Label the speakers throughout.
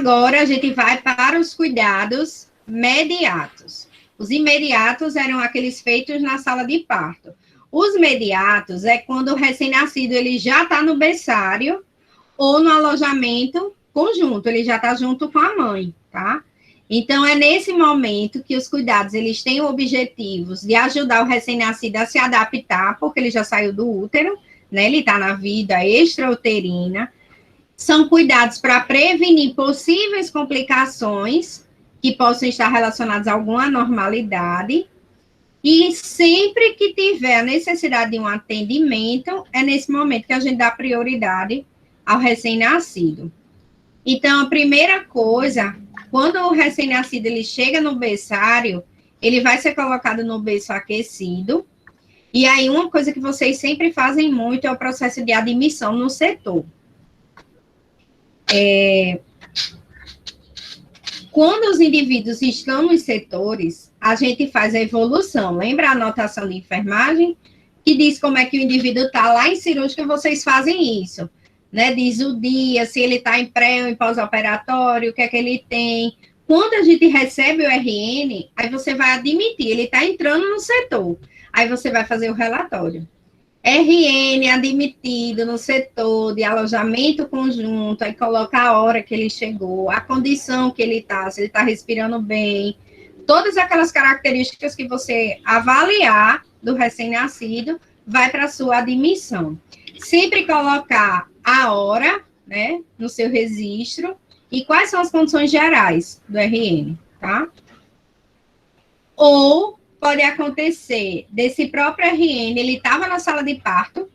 Speaker 1: agora a gente vai para os cuidados mediatos. Os imediatos eram aqueles feitos na sala de parto. Os mediatos é quando o recém-nascido ele já está no berçário ou no alojamento conjunto, ele já está junto com a mãe, tá? Então, é nesse momento que os cuidados, eles têm objetivos de ajudar o recém-nascido a se adaptar, porque ele já saiu do útero, né? Ele está na vida extrauterina. São cuidados para prevenir possíveis complicações que possam estar relacionadas a alguma anormalidade. E sempre que tiver a necessidade de um atendimento, é nesse momento que a gente dá prioridade ao recém-nascido. Então, a primeira coisa, quando o recém-nascido ele chega no berçário, ele vai ser colocado no berço aquecido. E aí, uma coisa que vocês sempre fazem muito é o processo de admissão no setor. Quando os indivíduos estão nos setores, a gente faz a evolução. Lembra a anotação de enfermagem? Que diz como é que o indivíduo está lá em cirúrgica, vocês fazem isso. Né? Diz o dia, se ele está em pré ou em pós-operatório, o que é que ele tem. Quando a gente recebe o RN, aí você vai admitir, ele está entrando no setor. Aí você vai fazer o relatório. RN admitido no setor de alojamento conjunto, aí coloca a hora que ele chegou, a condição que ele está, se ele está respirando bem, todas aquelas características que você avaliar do recém-nascido, vai para a sua admissão. Sempre colocar a hora, né, no seu registro, e quais são as condições gerais do RN, tá? Ou pode acontecer desse próprio RN, ele estava na sala de parto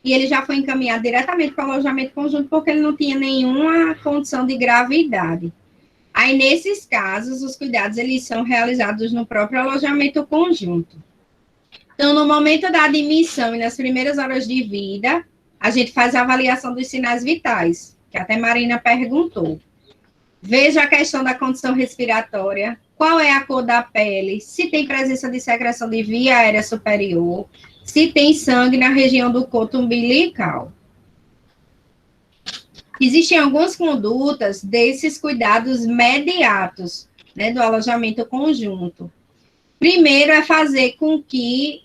Speaker 1: e ele já foi encaminhado diretamente para o alojamento conjunto porque ele não tinha nenhuma condição de gravidade. Aí, nesses casos, os cuidados, eles são realizados no próprio alojamento conjunto. Então, no momento da admissão e nas primeiras horas de vida, a gente faz a avaliação dos sinais vitais, que até Marina perguntou. Veja a questão da condição respiratória, qual é a cor da pele, se tem presença de secreção de via aérea superior, se tem sangue na região do coto umbilical. Existem algumas condutas desses cuidados mediatos, né, do alojamento conjunto. Primeiro é fazer com que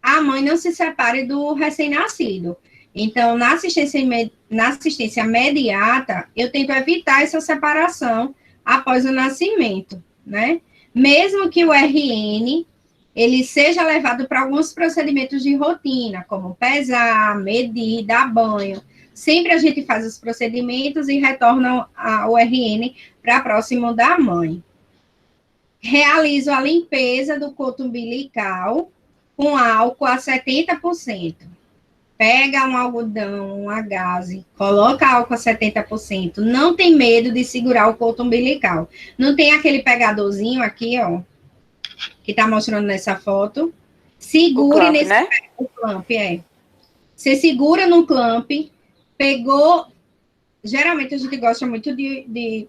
Speaker 1: a mãe não se separe do recém-nascido. Então, na assistência imediata, eu tento evitar essa separação após o nascimento, né? Mesmo que o RN, ele seja levado para alguns procedimentos de rotina, como pesar, medir, dar banho. Sempre a gente faz os procedimentos e retorna o RN para próximo da mãe. Realizo a limpeza do coto umbilical com álcool a 70%. Pega um algodão, uma gaze, coloca álcool a 70%. Não tem medo de segurar o coto umbilical. Não tem aquele pegadorzinho aqui, ó, que tá mostrando nessa foto. Segure
Speaker 2: clamp,
Speaker 1: nesse...
Speaker 2: né?
Speaker 1: O clamp, é. Você segura no clamp, pegou... Geralmente a gente gosta muito de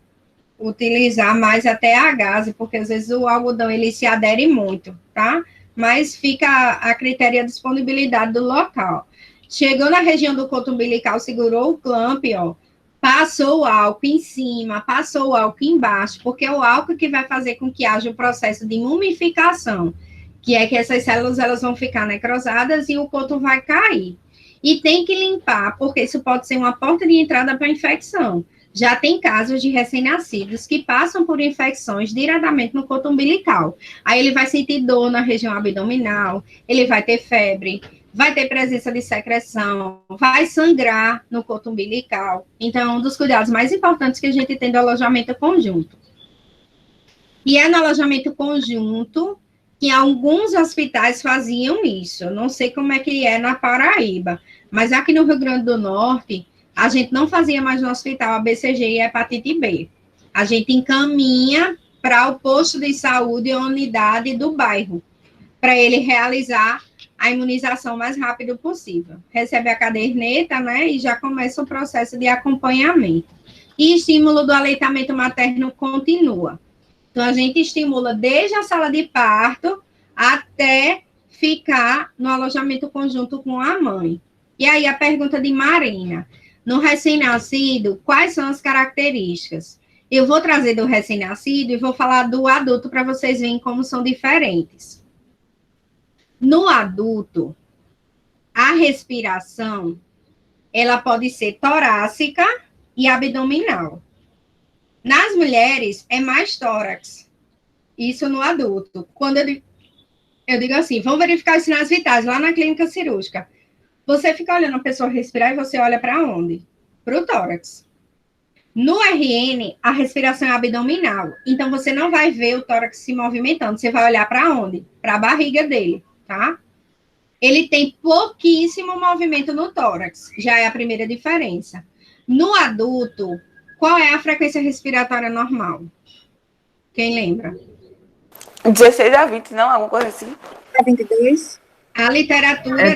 Speaker 1: utilizar mais até a gaze, porque às vezes o algodão, ele se adere muito, tá? Mas fica a critério da disponibilidade do local. Chegou na região do coto umbilical, segurou o clamp, ó, passou o álcool em cima, passou o álcool embaixo, porque é o álcool que vai fazer com que haja o processo de mumificação, que é que essas células elas vão ficar necrosadas e o coto vai cair. E tem que limpar, porque isso pode ser uma porta de entrada para infecção. Já tem casos de recém-nascidos que passam por infecções diretamente no coto umbilical. Aí ele vai sentir dor na região abdominal, ele vai ter febre, vai ter presença de secreção, vai sangrar no coto umbilical. Então, é um dos cuidados mais importantes que a gente tem do alojamento conjunto. E é no alojamento conjunto que alguns hospitais faziam isso. Eu não sei como é que é na Paraíba, mas aqui no Rio Grande do Norte, a gente não fazia mais no hospital a BCG e a hepatite B. A gente encaminha para o posto de saúde ou unidade do bairro, para ele realizar a imunização o mais rápido possível. Recebe a caderneta, né, e já começa o processo de acompanhamento. E estímulo do aleitamento materno continua. Então, a gente estimula desde a sala de parto até ficar no alojamento conjunto com a mãe. E aí, a pergunta de Marina. No recém-nascido, quais são as características? Eu vou trazer do recém-nascido e vou falar do adulto para vocês verem como são diferentes. No adulto, a respiração, ela pode ser torácica e abdominal. Nas mulheres, é mais tórax. Isso no adulto. Quando eu digo assim, vamos verificar os sinais vitais lá na clínica cirúrgica. Você fica olhando a pessoa respirar e você olha para onde? Para o tórax. No RN, a respiração é abdominal. Então, você não vai ver o tórax se movimentando. Você vai olhar para onde? Para a barriga dele, tá? Ele tem pouquíssimo movimento no tórax. Já é a primeira diferença. No adulto, qual é a frequência respiratória normal? Quem lembra?
Speaker 2: 16 a 20, não? Alguma coisa assim?
Speaker 3: A 22?
Speaker 1: A literatura,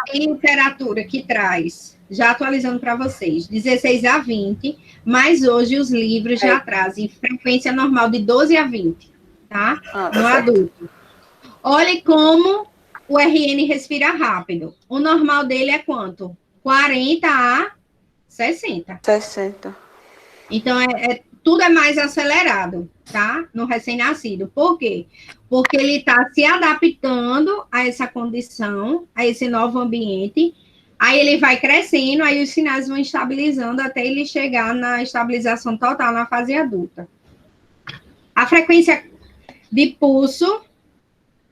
Speaker 1: tem literatura que traz, já atualizando para vocês, 16 a 20, mas hoje os livros já trazem frequência normal de 12 a 20, tá? No adulto. Olhe como o RN respira rápido. O normal dele é quanto? 40 a 60.
Speaker 2: 60.
Speaker 1: Então, tudo é mais acelerado, tá? No recém-nascido. Por quê? Porque ele está se adaptando a essa condição, a esse novo ambiente. Aí ele vai crescendo, aí os sinais vão estabilizando até ele chegar na estabilização total na fase adulta. A frequência de pulso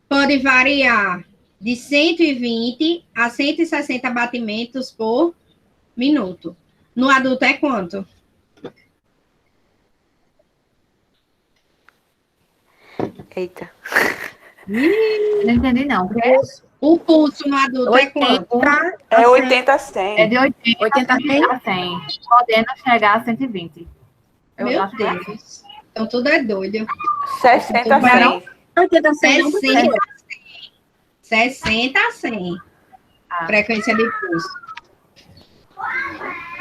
Speaker 1: pode variar de 120 a 160 batimentos por minuto. No adulto é quanto?
Speaker 2: Eita.
Speaker 3: Não entendi, não.
Speaker 1: O pulso no adulto é quanto?
Speaker 2: É 80 a 100.
Speaker 3: É de 80 a 100, podendo chegar a 120.
Speaker 1: Meu Deus. Então tudo é doido.
Speaker 2: 60 a 100.
Speaker 3: 80 a 100.
Speaker 1: 60 a 100. Frequência de pulso.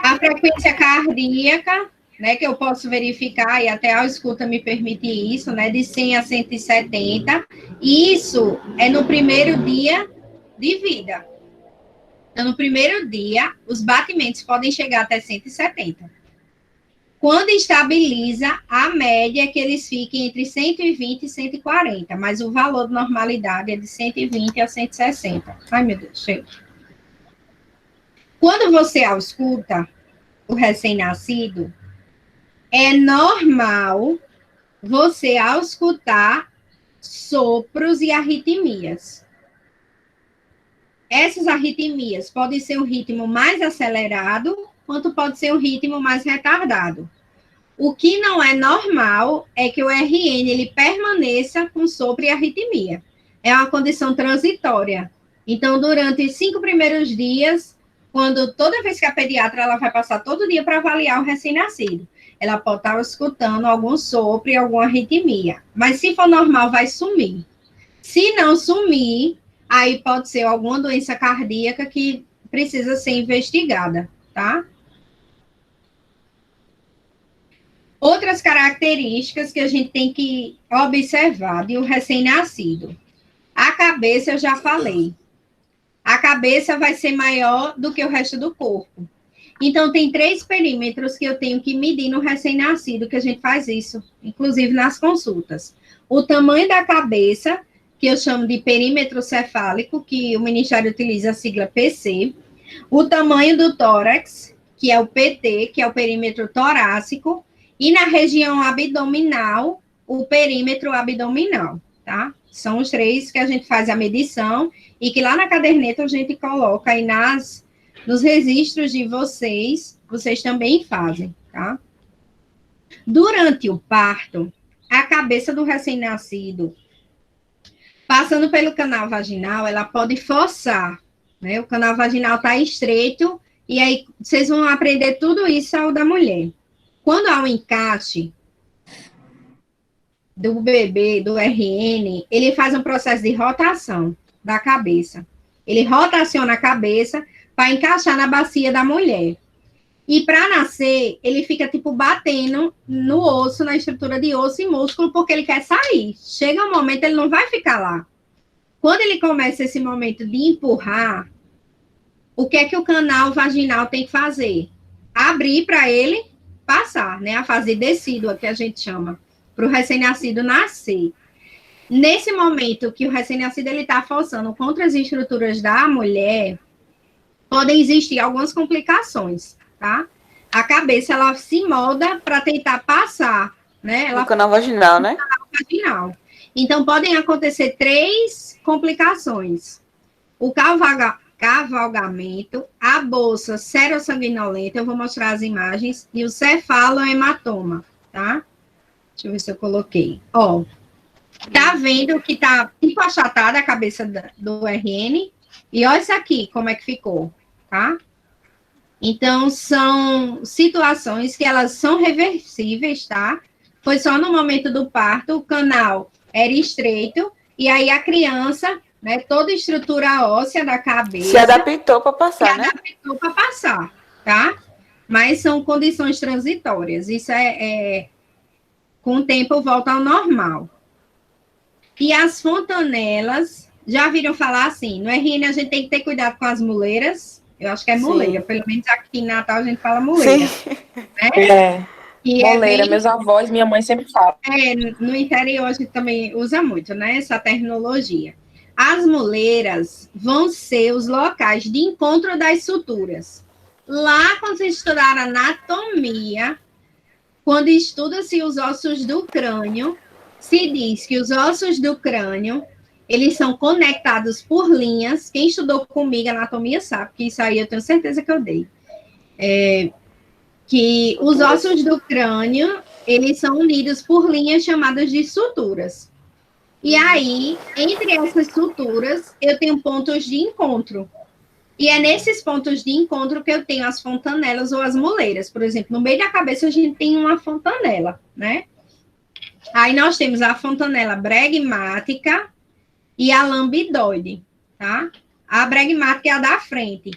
Speaker 1: A frequência cardíaca, né, que eu posso verificar, e até a escuta me permite isso, né, de 100 a 170. Isso é no primeiro dia de vida. Então, no primeiro dia, os batimentos podem chegar até 170. Quando estabiliza, a média é que eles fiquem entre 120 e 140, mas o valor de normalidade é de 120 a 160. Ai, meu Deus, chega. Quando você ausculta o recém-nascido, é normal você auscultar sopros e arritmias. Essas arritmias podem ser um ritmo mais acelerado, quanto pode ser um ritmo mais retardado. O que não é normal é que o RN ele permaneça com sopro e arritmia. É uma condição transitória. Então, durante os 5 primeiros dias, quando toda vez que a pediatra ela vai passar todo dia para avaliar o recém-nascido, ela pode estar escutando algum sopro e alguma arritmia. Mas se for normal, vai sumir. Se não sumir, aí pode ser alguma doença cardíaca que precisa ser investigada, tá? Outras características que a gente tem que observar de um recém-nascido. A cabeça, eu já falei. A cabeça vai ser maior do que o resto do corpo. Então, tem 3 perímetros que eu tenho que medir no recém-nascido, que a gente faz isso, inclusive nas consultas. O tamanho da cabeça, que eu chamo de perímetro cefálico, que o Ministério utiliza a sigla PC. O tamanho do tórax, que é o PT, que é o perímetro torácico. E na região abdominal, o perímetro abdominal, tá? São os 3 que a gente faz a medição e que lá na caderneta a gente coloca aí nos registros de vocês também fazem, tá? Durante o parto, a cabeça do recém-nascido, passando pelo canal vaginal, ela pode forçar, né? O canal vaginal está estreito e aí vocês vão aprender tudo isso ao da mulher. Quando há um encaixe do bebê, do RN, ele faz um processo de rotação da cabeça. Ele rotaciona a cabeça para encaixar na bacia da mulher. E para nascer, ele fica, tipo, batendo no osso, na estrutura de osso e músculo, porque ele quer sair. Chega um momento, ele não vai ficar lá. Quando ele começa esse momento de empurrar, o que é que o canal vaginal tem que fazer? Abrir para ele passar, né? A fase decídua, que a gente chama, para o recém-nascido nascer. Nesse momento que o recém-nascido está forçando contra as estruturas da mulher, podem existir algumas complicações, tá? A cabeça, ela se molda para tentar passar, né?
Speaker 2: No canal vaginal, né?
Speaker 1: Vaginal. Então, podem acontecer 3 complicações. O cavalgamento, a bolsa serossanguinolenta, eu vou mostrar as imagens, e o cefalohematoma, tá? Deixa eu ver se eu coloquei. Ó, tá vendo que tá tipo achatada a cabeça do RN? E olha isso aqui, como é que ficou, tá? Então, são situações que elas são reversíveis, tá? Foi só no momento do parto, o canal era estreito, e aí a criança, né, toda a estrutura óssea da cabeça...
Speaker 2: Se adaptou para passar, né?
Speaker 1: Se adaptou para passar, tá? Mas são condições transitórias. Isso com o tempo volta ao normal. E as fontanelas, já viram falar assim, no RN a gente tem que ter cuidado com as muleiras, eu acho que é muleira, pelo menos aqui em Natal a gente fala muleira.
Speaker 2: Sim.
Speaker 1: Né?
Speaker 4: Muleira, meus avós, minha mãe sempre fala.
Speaker 1: No interior a gente também usa muito, né, essa terminologia. As muleiras vão ser os locais de encontro das suturas. Lá, quando você estudar anatomia, quando estuda-se os ossos do crânio, se diz que os ossos do crânio, eles são conectados por linhas. Quem estudou comigo anatomia sabe, que isso aí eu tenho certeza que eu dei. Que os ossos do crânio, eles são unidos por linhas chamadas de suturas. E aí, entre essas suturas, eu tenho pontos de encontro. E é nesses pontos de encontro que eu tenho as fontanelas ou as moleiras. Por exemplo, no meio da cabeça a gente tem uma fontanela, né? Aí nós temos a fontanela bregmática e a lambidoide, tá? A bregmática é a da frente,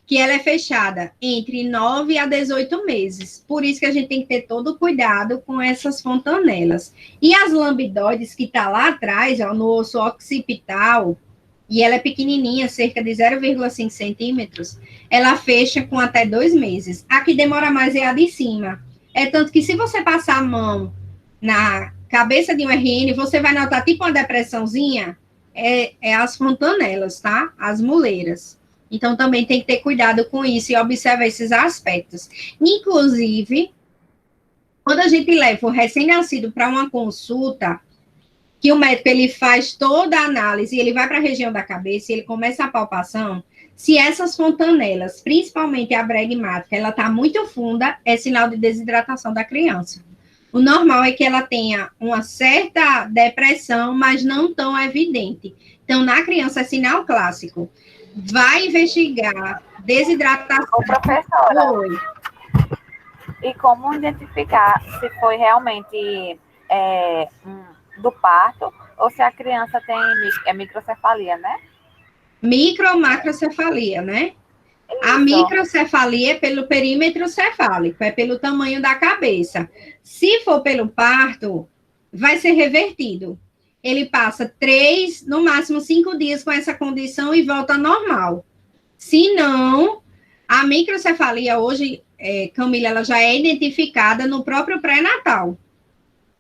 Speaker 1: que ela é fechada entre 9 a 18 meses. Por isso que a gente tem que ter todo cuidado com essas fontanelas. E as lambidoides, que tá lá atrás, ó, no osso occipital, e ela é pequenininha, cerca de 0,5 centímetros, ela fecha com até 2 meses. A que demora mais é a de cima. É tanto que se você passar a mão na cabeça de um RN, você vai notar tipo uma depressãozinha, é as fontanelas, tá? As muleiras. Então, também tem que ter cuidado com isso e observar esses aspectos. Inclusive, quando a gente leva o recém-nascido para uma consulta, que o médico ele faz toda a análise, ele vai para a região da cabeça e ele começa a palpação, se essas fontanelas, principalmente a bregmática, ela está muito funda, é sinal de desidratação da criança. O normal é que ela tenha uma certa depressão, mas não tão evidente. Então, na criança, é sinal clássico. Vai investigar desidratação.
Speaker 3: Ô, professora, e como identificar se foi realmente do parto ou se a criança tem microcefalia, né?
Speaker 1: Micro ou macrocefalia, né? Isso. A microcefalia é pelo perímetro cefálico, é pelo tamanho da cabeça. Se for pelo parto, vai ser revertido. Ele passa 3, no máximo 5 dias com essa condição e volta ao normal. Se não, a microcefalia hoje, Camila, ela já é identificada no próprio pré-natal.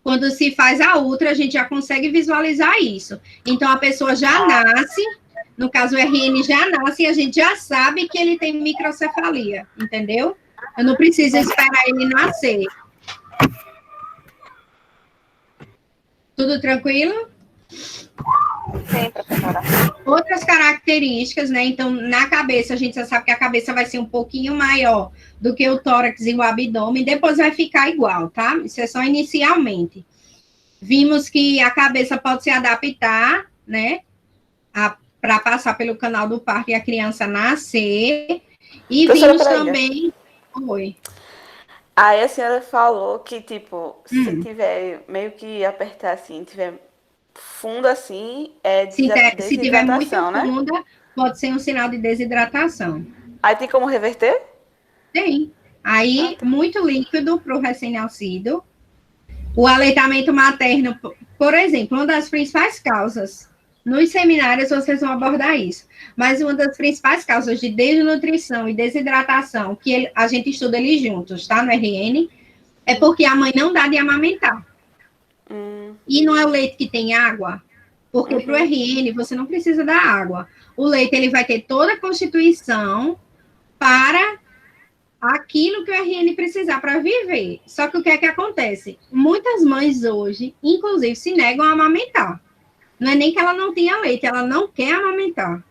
Speaker 1: Quando se faz a ultra, a gente já consegue visualizar isso. Então, a pessoa já nasce, no caso o RN já nasce, e a gente já sabe que ele tem microcefalia, entendeu? Eu não preciso esperar ele nascer. Tudo tranquilo?
Speaker 3: Sim, professora.
Speaker 1: Outras características, né? Então, na cabeça, a gente já sabe que a cabeça vai ser um pouquinho maior do que o tórax e o abdômen, depois vai ficar igual, tá? Isso é só inicialmente. Vimos que a cabeça pode se adaptar, né? Para passar pelo canal do parto e a criança nascer. E vimos também... Oi.
Speaker 2: Aí a senhora falou que, tipo, se tiver meio que apertar assim, tiver funda assim, desidratação,
Speaker 1: se tiver muito
Speaker 2: né?
Speaker 1: funda, pode ser um sinal de desidratação.
Speaker 2: Aí tem como reverter?
Speaker 1: Tem. Aí, muito líquido para o recém-nascido. O aleitamento materno, por exemplo, uma das principais causas, nos seminários vocês vão abordar isso, mas uma das principais causas de desnutrição e desidratação, que a gente estuda eles juntos, tá, no RN, É porque a mãe não dá de amamentar. E não é o leite que tem água, porque para o RN você não precisa da água. O leite ele vai ter toda a constituição para aquilo que o RN precisar para viver. Só que o que é que acontece? Muitas mães hoje, inclusive, se negam a amamentar. Não é nem que ela não tenha leite, ela não quer amamentar.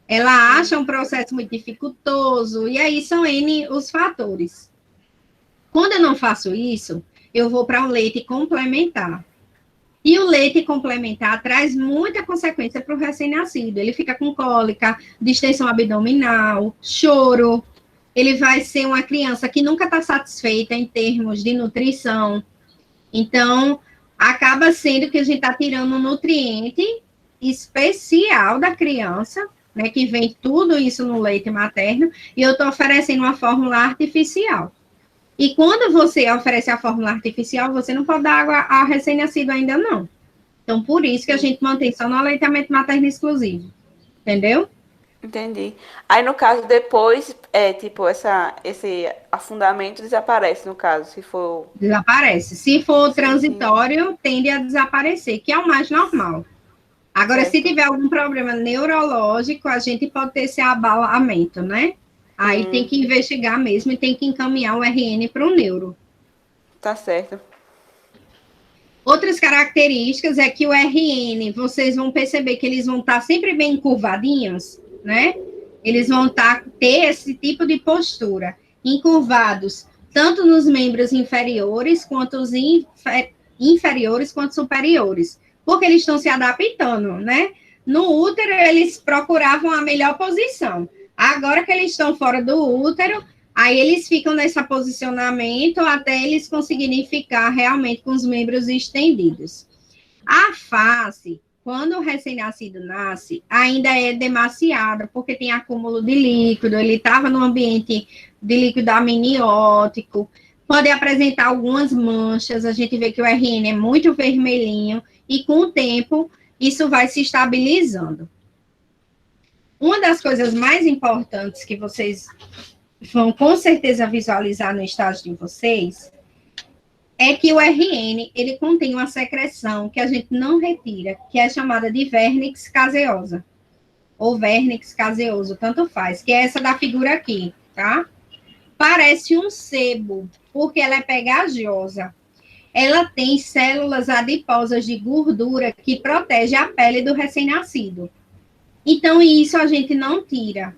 Speaker 1: Ela acha um processo muito dificultoso, e aí são N os fatores. Quando eu não faço isso, eu vou para o leite complementar. E o leite complementar traz muita consequência para o recém-nascido. Ele fica com cólica, distensão abdominal, choro. Ele vai ser uma criança que nunca está satisfeita em termos de nutrição. Então, acaba sendo que a gente está tirando um nutriente especial da criança, né, que vem tudo isso no leite materno, e eu estou oferecendo uma fórmula artificial. E quando você oferece a fórmula artificial, você não pode dar água ao recém-nascido ainda, não. Então, por isso que a gente mantém só no aleitamento materno exclusivo. Entendeu?
Speaker 2: Entendi. Aí, no caso, depois, tipo, esse afundamento desaparece, no caso, se for...
Speaker 1: Desaparece. Se for transitório, tende a desaparecer, que é o mais normal. Agora, se tiver algum problema neurológico, a gente pode ter esse abalamento, né? Aí tem que investigar mesmo e tem que encaminhar o RN para o neuro.
Speaker 2: Tá certo.
Speaker 1: Outras características é que o RN, vocês vão perceber que eles vão estar sempre bem encurvadinhos, né? Eles vão ter esse tipo de postura, encurvados, tanto nos membros inferiores, quanto os inferiores, quanto superiores, porque eles estão se adaptando, né? No útero, eles procuravam a melhor posição. Agora que eles estão fora do útero, aí eles ficam nesse posicionamento até eles conseguirem ficar realmente com os membros estendidos. A face, quando o recém-nascido nasce, ainda é demasiada, porque tem acúmulo de líquido, ele estava no ambiente de líquido amniótico, pode apresentar algumas manchas, a gente vê que o RN é muito vermelhinho, e com o tempo, isso vai se estabilizando. Uma das coisas mais importantes que vocês vão com certeza visualizar no estágio de vocês é que o RN, ele contém uma secreção que a gente não retira, que é chamada de vernix caseosa, ou vernix caseoso, tanto faz, que é essa da figura aqui, tá? Parece um sebo, porque ela é pegajosa. Ela tem células adiposas de gordura que protege a pele do recém-nascido. Então, isso a gente não tira.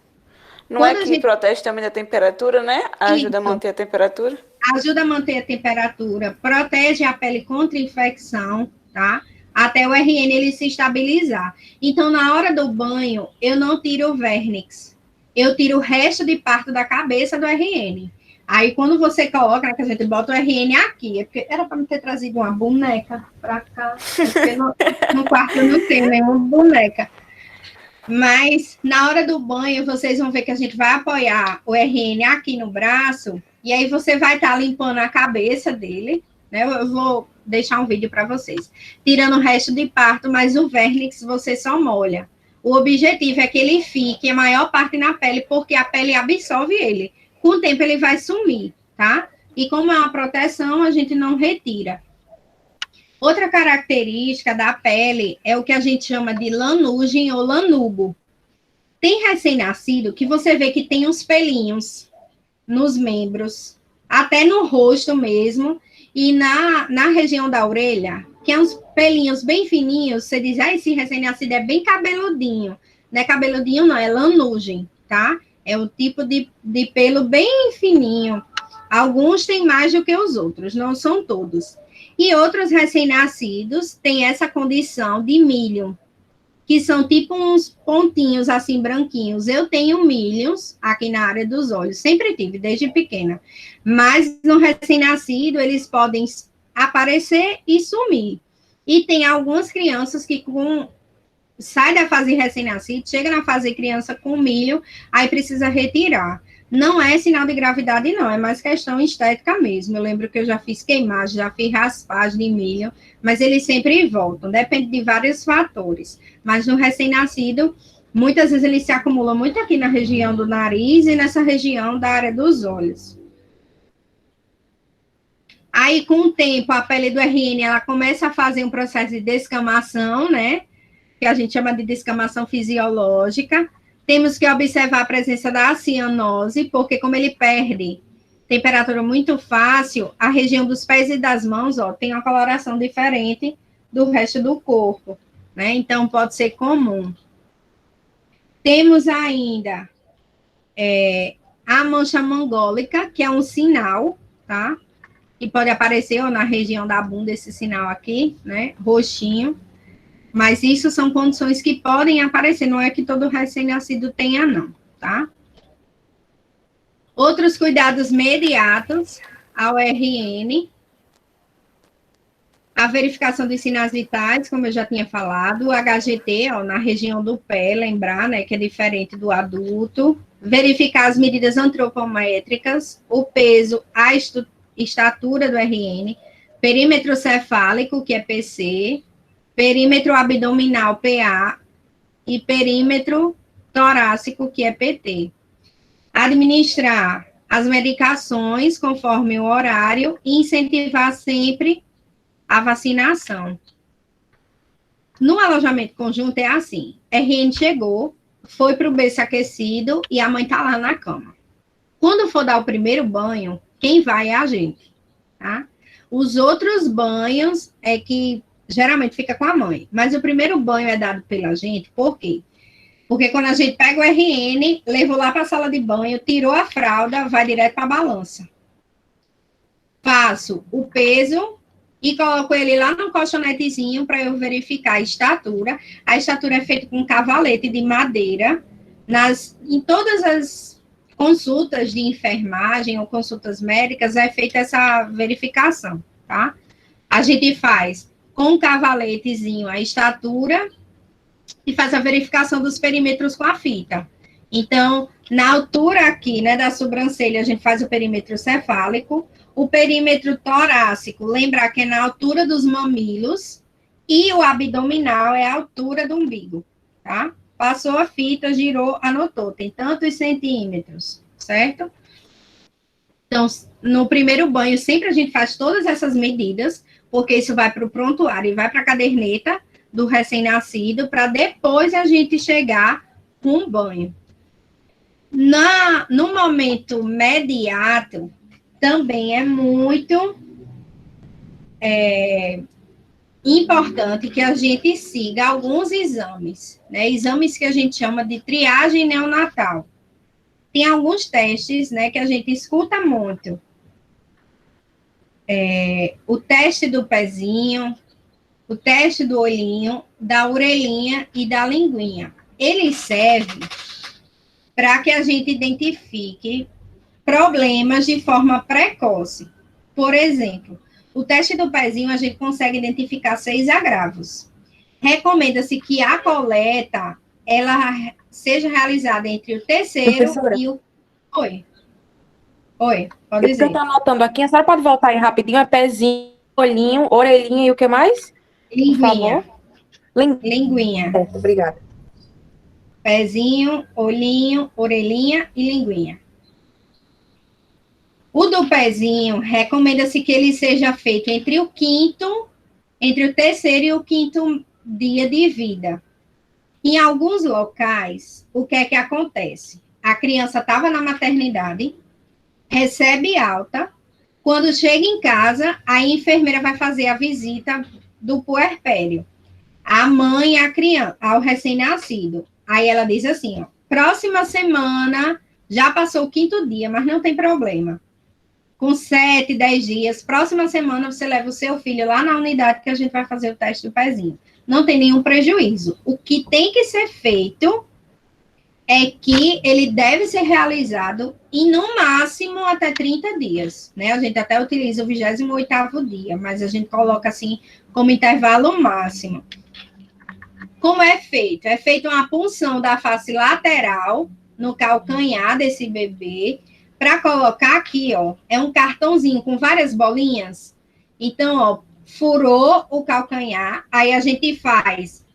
Speaker 2: Não é que protege também da temperatura, né? Ajuda a manter a temperatura?
Speaker 1: Ajuda a manter a temperatura, protege a pele contra infecção, tá? Até o RN ele se estabilizar. Então, na hora do banho, eu não tiro o vernix. Eu tiro o resto de parte da cabeça do RN. Aí, quando você coloca, que a gente bota o RN aqui, é porque era para me ter trazido uma boneca para cá, porque no quarto eu não tenho nenhuma boneca. Mas, na hora do banho, vocês vão ver que a gente vai apoiar o RN aqui no braço, e aí você vai estar limpando a cabeça dele, né? Eu vou deixar um vídeo para vocês. Tirando o resto de parto, mas o vernix você só molha. O objetivo é que ele fique a maior parte na pele, porque a pele absorve ele. Com o tempo ele vai sumir, tá? E como é uma proteção, a gente não retira. Outra característica da pele é o que a gente chama de lanugem ou lanugo. Tem recém-nascido que você vê que tem uns pelinhos nos membros, até no rosto mesmo, e na região da orelha, que é uns pelinhos bem fininhos, você diz, esse recém-nascido é bem cabeludinho. Não é cabeludinho, não, é lanugem, tá? É o tipo de pelo bem fininho. Alguns têm mais do que os outros, não são todos. E outros recém-nascidos têm essa condição de milho, que são tipo uns pontinhos assim branquinhos. Eu tenho milhos aqui na área dos olhos, sempre tive, desde pequena. Mas no recém-nascido, eles podem aparecer e sumir. E tem algumas crianças que sai da fase recém-nascido, chega na fase criança com milho, aí precisa retirar. Não é sinal de gravidade, não, é mais questão estética mesmo. Eu lembro que eu já fiz queimagem, já fiz raspagem de milho, mas eles sempre voltam, depende de vários fatores. Mas no recém-nascido, muitas vezes eles se acumulam muito aqui na região do nariz e nessa região da área dos olhos. Aí, com o tempo, a pele do RN, ela começa a fazer um processo de descamação, né? Que a gente chama de descamação fisiológica. Temos que observar a presença da cianose, porque como ele perde temperatura muito fácil, a região dos pés e das mãos, ó, tem uma coloração diferente do resto do corpo, né? Então, pode ser comum. Temos ainda a mancha mongólica, que é um sinal, tá? Que pode aparecer ó, na região da bunda, esse sinal aqui, né? Roxinho. Mas isso são condições que podem aparecer, não é que todo recém-nascido tenha, não, tá? Outros cuidados imediatos ao RN, a verificação dos sinais vitais, como eu já tinha falado, o HGT, ó, na região do pé, lembrar, né, que é diferente do adulto, verificar as medidas antropométricas, o peso, a estatura do RN, perímetro cefálico, que é PC, perímetro abdominal, PA, e perímetro torácico, que é PT. Administrar as medicações conforme o horário e incentivar sempre a vacinação. No alojamento conjunto é assim, RN chegou, foi para o berço aquecido e a mãe está lá na cama. Quando for dar o primeiro banho, quem vai é a gente, tá? Os outros banhos é que geralmente fica com a mãe, mas o primeiro banho é dado pela gente, por quê? Porque quando a gente pega o RN, levou lá para a sala de banho, tirou a fralda, vai direto para a balança. Faço o peso e coloco ele lá no colchonetezinho para eu verificar a estatura. A estatura é feita com cavalete de madeira. Em todas as consultas de enfermagem ou consultas médicas é feita essa verificação, tá? A gente faz com o cavaletezinho a estatura e faz a verificação dos perímetros com a fita. Então, na altura aqui, né, da sobrancelha, a gente faz o perímetro cefálico, o perímetro torácico, lembrar que é na altura dos mamilos, e o abdominal é a altura do umbigo, tá? Passou a fita, girou, anotou, tem tantos centímetros, certo? Então, no primeiro banho, sempre a gente faz todas essas medidas, porque isso vai para o prontuário e vai para a caderneta do recém-nascido, para depois a gente chegar com o banho. No momento imediato, também é muito importante que a gente siga alguns exames, né? Exames que a gente chama de triagem neonatal. Tem alguns testes, né, que a gente escuta muito. O teste do pezinho, o teste do olhinho, da orelhinha e da linguinha. Ele serve para que a gente identifique problemas de forma precoce. Por exemplo, o teste do pezinho a gente consegue identificar 6 agravos. Recomenda-se que a coleta ela seja realizada entre o terceiro e o... Oi, pode dizer.
Speaker 4: Eu estou anotando aqui, a senhora pode voltar aí rapidinho, é pezinho, olhinho, orelhinha e o que mais?
Speaker 1: Linguinha.
Speaker 4: Linguinha. Certo, obrigada.
Speaker 1: Pezinho, olhinho, orelhinha e linguinha. O do pezinho, recomenda-se que ele seja feito entre o terceiro e o quinto dia de vida. Em alguns locais, o que é que acontece? A criança estava na maternidade, recebe alta, quando chega em casa, a enfermeira vai fazer a visita do puerpério. A mãe e a criança, ao recém-nascido. Aí ela diz assim, ó, próxima semana, já passou o 5º dia, mas não tem problema. Com 7, 10 dias, próxima semana você leva o seu filho lá na unidade que a gente vai fazer o teste do pezinho. Não tem nenhum prejuízo. O que tem que ser feito é que ele deve ser realizado em, no máximo, até 30 dias, né? A gente até utiliza o 28º dia, mas a gente coloca assim como intervalo máximo. Como é feito? É feita uma punção da face lateral no calcanhar desse bebê, para colocar aqui, ó, é um cartãozinho com várias bolinhas. Então, ó, furou o calcanhar, aí a gente faz,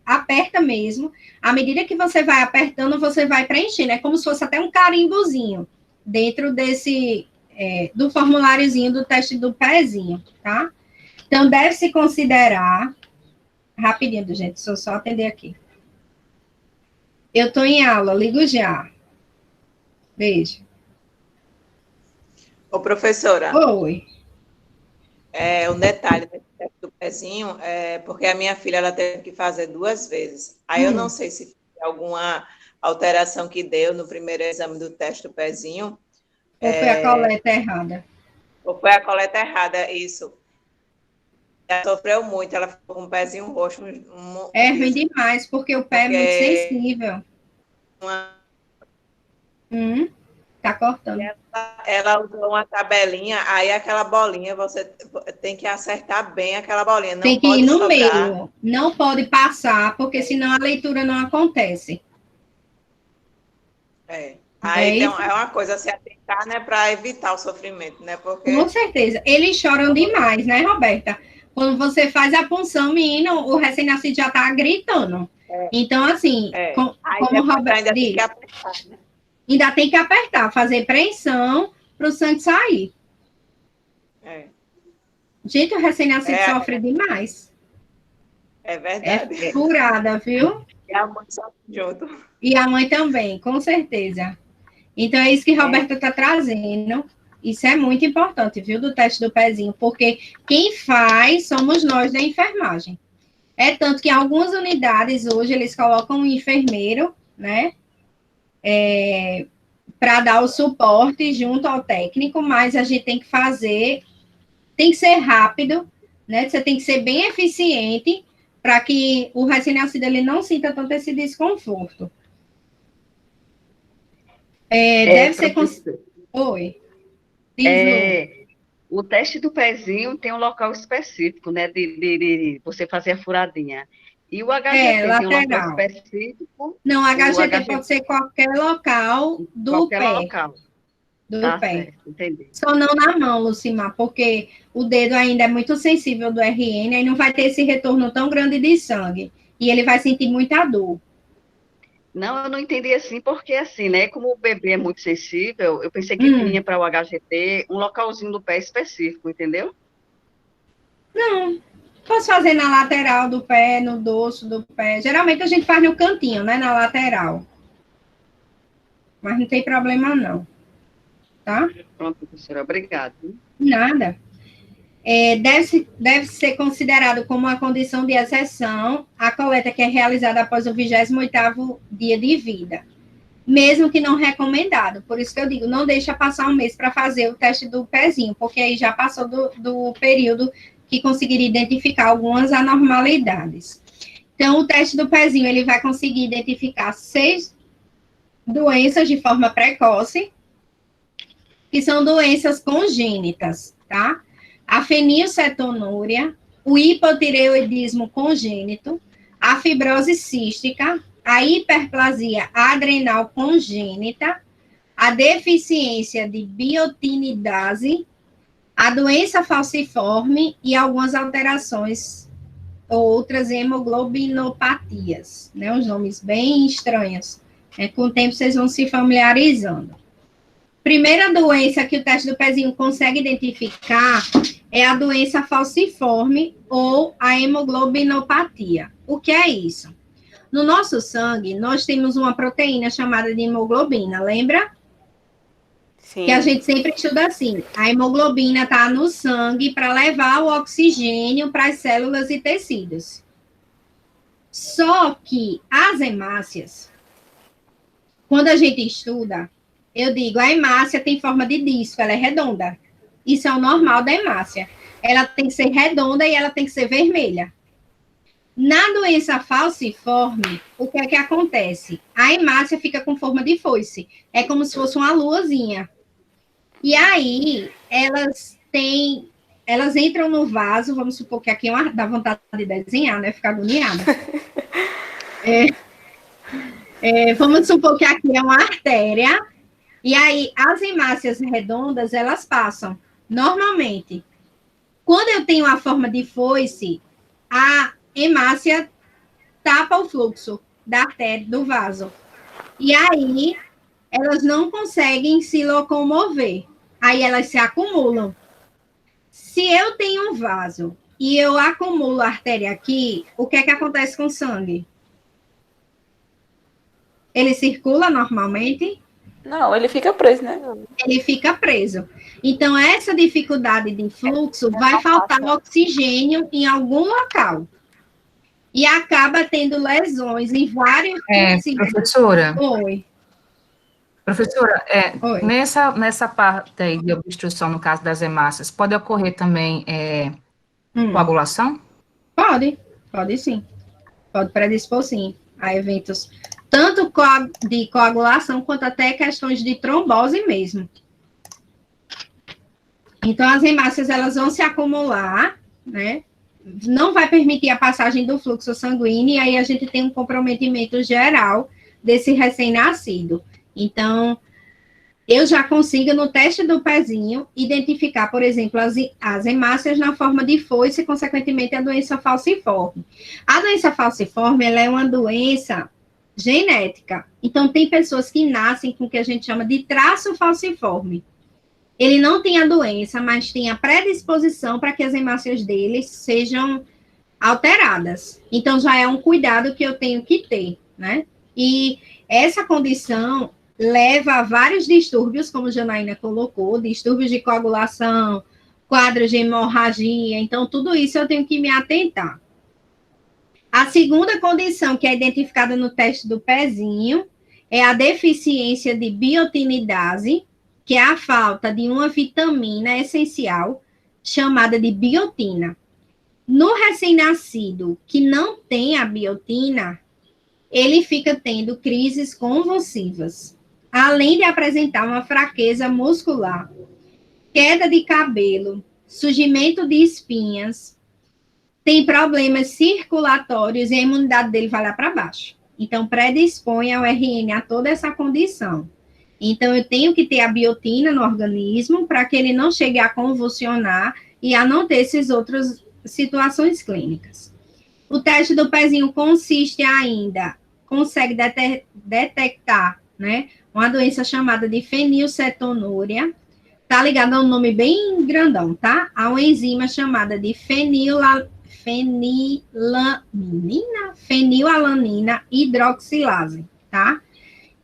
Speaker 1: aperta mesmo. À medida que você vai apertando, você vai preenchendo. É como se fosse até um carimbozinho dentro desse do formuláriozinho do teste do pezinho, tá? Então, deve-se considerar... Rapidinho, gente, deixa eu só atender aqui. Eu estou em aula, ligo já. Beijo.
Speaker 5: Ô, professora.
Speaker 1: Oi.
Speaker 5: Um detalhe desse teste do pezinho, porque a minha filha ela teve que fazer 2 vezes. Aí eu não sei se foi alguma alteração que deu no primeiro exame do teste do pezinho.
Speaker 1: Ou foi a coleta errada?
Speaker 5: Ou foi a coleta errada, isso. Ela sofreu muito, ela ficou com o pezinho roxo.
Speaker 1: É ruim demais, porque o pé é muito sensível. Tá cortando.
Speaker 5: Ela usou uma tabelinha, aí aquela bolinha, você tem que acertar bem aquela bolinha. Não
Speaker 1: tem que
Speaker 5: pode
Speaker 1: ir no
Speaker 5: sobrar.
Speaker 1: meio, não pode passar, porque senão a leitura não acontece.
Speaker 5: Aí é uma coisa a se atentar, né, para evitar o sofrimento, né? Porque...
Speaker 1: Com certeza. Eles choram demais, né, Roberta? Quando você faz a punção, menino, o recém-nascido já tá gritando. Então, assim, como o Roberto
Speaker 5: ainda
Speaker 1: diz,
Speaker 5: tem que apertar, né?
Speaker 1: Ainda tem que apertar, fazer pressão para o sangue sair. Gente, o recém-nascido sofre demais.
Speaker 5: É verdade.
Speaker 1: É furada, viu?
Speaker 5: E a mãe sofre junto.
Speaker 1: E a mãe também, com certeza. Então, é isso que Roberta está trazendo. Isso é muito importante, viu, do teste do pezinho, porque quem faz somos nós da enfermagem. É tanto que em algumas unidades hoje eles colocam um enfermeiro, né? Para dar o suporte junto ao técnico, mas a gente tem que fazer, tem que ser rápido, né? Você tem que ser bem eficiente para que o recém-nascido ele não sinta tanto esse desconforto. Deve ser... Oi.
Speaker 6: O teste do pezinho tem um local específico, né? De você fazer a furadinha. E o HGT tem um local específico?
Speaker 1: Não, HGT pode ser qualquer local do pé.
Speaker 6: Qualquer local.
Speaker 1: Do pé.
Speaker 6: Certo, entendi.
Speaker 1: Só não na mão, Lucimar, porque o dedo ainda é muito sensível do RN, aí não vai ter esse retorno tão grande de sangue. E ele vai sentir muita dor.
Speaker 6: Não, eu não entendi assim, porque assim, né? Como o bebê é muito sensível, eu pensei que tinha para o HGT um localzinho do pé específico, entendeu?
Speaker 1: Não. Posso fazer na lateral do pé, no dorso do pé. Geralmente a gente faz no cantinho, né? Na lateral. Mas não tem problema, não. Tá?
Speaker 6: Pronto, professora. Obrigada.
Speaker 1: Nada. Deve ser considerado como uma condição de exceção a coleta que é realizada após o 28º dia de vida. Mesmo que não recomendado. Por isso que eu digo, não deixa passar um mês para fazer o teste do pezinho, porque aí já passou do período que conseguiria identificar algumas anormalidades. Então, o teste do pezinho, ele vai conseguir identificar 6 doenças de forma precoce, que são doenças congênitas, tá? A fenilcetonúria, o hipotireoidismo congênito, a fibrose cística, a hiperplasia adrenal congênita, a deficiência de biotinidase, a doença falciforme e algumas alterações, outras hemoglobinopatias, né? Os nomes bem estranhos. Com o tempo vocês vão se familiarizando. Primeira doença que o teste do pezinho consegue identificar é a doença falciforme ou a hemoglobinopatia. O que é isso? No nosso sangue, nós temos uma proteína chamada de hemoglobina, lembra?
Speaker 2: Sim.
Speaker 1: Que a gente sempre estuda assim. A hemoglobina está no sangue para levar o oxigênio para as células e tecidos. Só que as hemácias, quando a gente estuda, eu digo, a hemácia tem forma de disco, ela é redonda. Isso é o normal da hemácia. Ela tem que ser redonda e ela tem que ser vermelha. Na doença falciforme, o que é que acontece? A hemácia fica com forma de foice. É como se fosse uma luazinha. E aí, elas entram no vaso, vamos supor que aqui dá vontade de desenhar, né? Ficar agoniada. Vamos supor que aqui é uma artéria, e aí as hemácias redondas, elas passam. Normalmente, quando eu tenho a forma de foice, a hemácia tapa o fluxo da artéria, do vaso. E aí, elas não conseguem se locomover. aí elas se acumulam. Se eu tenho um vaso e eu acumulo artéria aqui, o que é que acontece com o sangue? Ele circula normalmente?
Speaker 2: Não, ele fica preso, né?
Speaker 1: Ele fica preso. Então, essa dificuldade de fluxo vai faltar oxigênio em algum local. E acaba tendo lesões em vários tecidos.
Speaker 7: Professora,
Speaker 1: Oi.
Speaker 7: professora,
Speaker 1: Oi.
Speaker 7: nessa parte aí de obstrução, no caso das hemácias, pode ocorrer também coagulação?
Speaker 1: Pode sim. Pode predispor sim a eventos tanto de coagulação quanto até questões de trombose mesmo. Então, as hemácias, elas vão se acumular, né? Não vai permitir a passagem do fluxo sanguíneo, e aí a gente tem um comprometimento geral desse recém-nascido. Então, eu já consigo, no teste do pezinho, identificar, por exemplo, as hemácias na forma de foice e, consequentemente, a doença falciforme. A doença falciforme, ela é uma doença genética. Então, tem pessoas que nascem com o que a gente chama de traço falciforme. Ele não tem a doença, mas tem a predisposição para que as hemácias dele sejam alteradas. Então, já é um cuidado que eu tenho que ter, né? E essa condição leva a vários distúrbios, como a Janaína colocou, distúrbios de coagulação, quadros de hemorragia. Então, tudo isso eu tenho que me atentar. A segunda condição que é identificada no teste do pezinho é a deficiência de biotinidase, que é a falta de uma vitamina essencial chamada de biotina. No recém-nascido que não tem a biotina, ele fica tendo crises convulsivas, além de apresentar uma fraqueza muscular, queda de cabelo, surgimento de espinhas, tem problemas circulatórios e a imunidade dele vai lá para baixo. Então, predispõe ao RN a toda essa condição. Então, eu tenho que ter a biotina no organismo para que ele não chegue a convulsionar e a não ter essas outras situações clínicas. O teste do pezinho consiste ainda, consegue detectar, né, uma doença chamada de fenilcetonúria, tá ligado a um nome bem grandão, tá? A uma enzima chamada de fenilalanina hidroxilase, tá?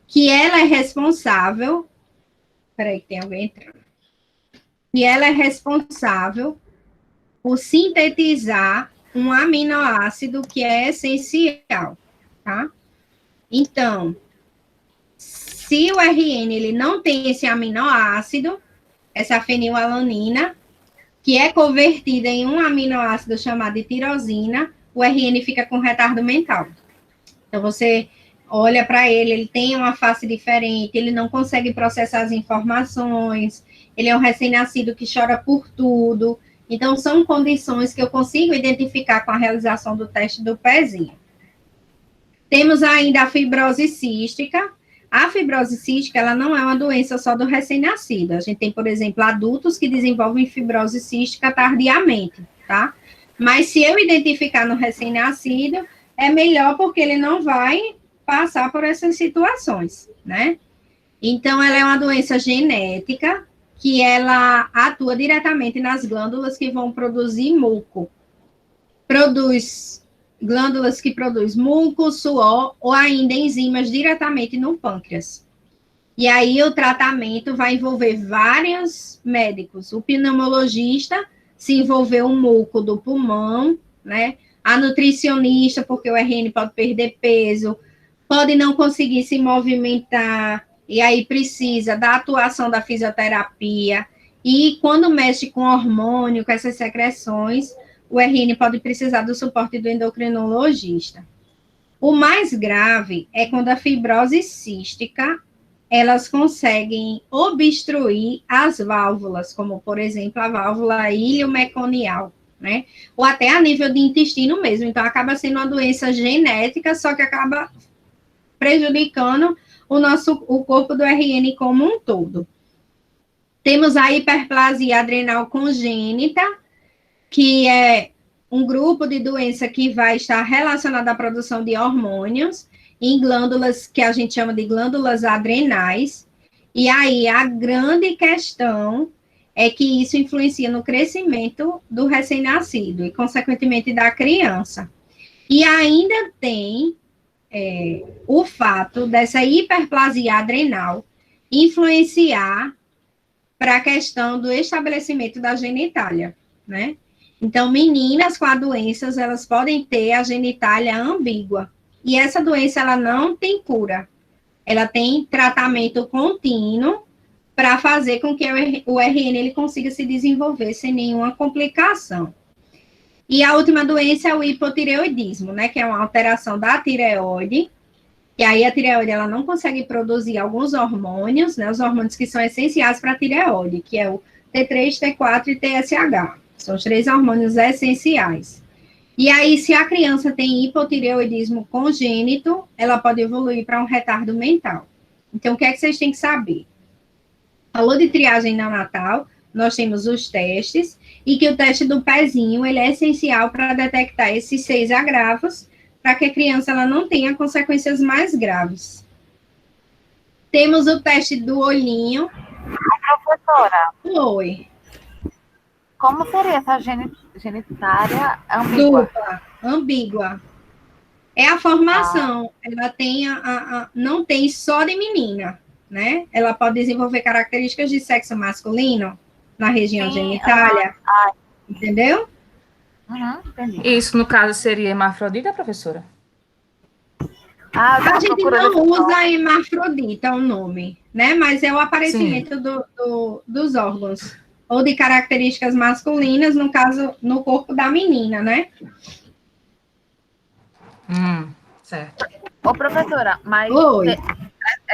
Speaker 1: Que ela é responsável, peraí que tem alguém entrando, que ela é responsável por sintetizar um aminoácido que é essencial, tá? Então, se o RN ele não tem esse aminoácido, essa fenilalanina, que é convertida em um aminoácido chamado de tirosina, o RN fica com retardo mental. Então, você olha para ele, ele tem uma face diferente, ele não consegue processar as informações, ele é um recém-nascido que chora por tudo. Então, são condições que eu consigo identificar com a realização do teste do pezinho. Temos ainda a fibrose cística. A fibrose cística, ela não é uma doença só do recém-nascido. A gente tem, por exemplo, adultos que desenvolvem fibrose cística tardiamente, tá? Mas se eu identificar no recém-nascido, é melhor porque ele não vai passar por essas situações, né? Então, ela é uma doença genética que ela atua diretamente nas glândulas que vão produzir muco. Glândulas que produzem muco, suor ou ainda enzimas diretamente no pâncreas. E aí o tratamento vai envolver vários médicos. O pneumologista se envolver o muco do pulmão, né? A nutricionista, porque o RN pode perder peso, pode não conseguir se movimentar, e aí precisa da atuação da fisioterapia. E quando mexe com hormônio, com essas secreções, o RN pode precisar do suporte do endocrinologista. O mais grave é quando a fibrose cística, elas conseguem obstruir as válvulas, como, por exemplo, a válvula ilio-meconial, né? Ou até a nível de intestino mesmo. Então, acaba sendo uma doença genética, só que acaba prejudicando o corpo do RN como um todo. Temos a hiperplasia adrenal congênita, que é um grupo de doença que vai estar relacionado à produção de hormônios em glândulas que a gente chama de glândulas adrenais, E aí, a grande questão é que isso influencia no crescimento do recém-nascido e, consequentemente, da criança. E ainda tem o fato dessa hiperplasia adrenal influenciar para a questão do estabelecimento da genitália, né? Então, meninas com a doença, elas podem ter a genitália ambígua. E essa doença, ela não tem cura. Ela tem tratamento contínuo para fazer com que o RN ele consiga se desenvolver sem nenhuma complicação. E a última doença é o hipotireoidismo, né? Que é uma alteração da tireoide. E aí a tireoide, ela não consegue produzir alguns hormônios, né? Os hormônios que são essenciais para a tireoide, que é o T3, T4 e TSH. São os 3 hormônios essenciais. E aí, se a criança tem hipotireoidismo congênito, ela pode evoluir para um retardo mental. Então, o que é que vocês têm que saber? Falou de triagem neonatal, nós temos os testes, e que o teste do pezinho, ele é essencial para detectar esses 6 agravos, para que a criança ela não tenha consequências mais graves. Temos o teste do olhinho.
Speaker 3: Professora.
Speaker 1: Oi.
Speaker 3: Como seria essa genitália ambígua?
Speaker 1: Dupla, ambígua. É a formação. Ela tem não tem só de menina, né? Ela pode desenvolver características de sexo masculino na região genitália. Entendeu?
Speaker 3: Entendi.
Speaker 7: Isso, no caso, seria hermafrodita, professora?
Speaker 1: A gente não usa hermafrodita o nome, né? Mas é o aparecimento dos órgãos. Ou de características masculinas, no caso, no corpo da menina, né?
Speaker 7: Certo.
Speaker 3: Ô, professora, mas,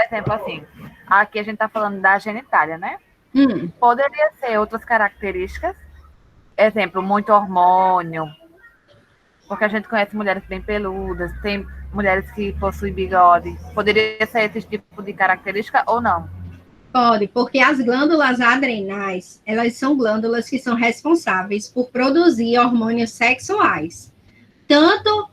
Speaker 3: exemplo assim, aqui a gente tá falando da genitália, né? Poderia ser outras características, exemplo, muito hormônio, porque a gente conhece mulheres bem peludas, tem mulheres que possuem bigode. Poderia ser esse tipo de característica ou não?
Speaker 1: Pode, porque as glândulas adrenais, elas são glândulas que são responsáveis por produzir hormônios sexuais, tanto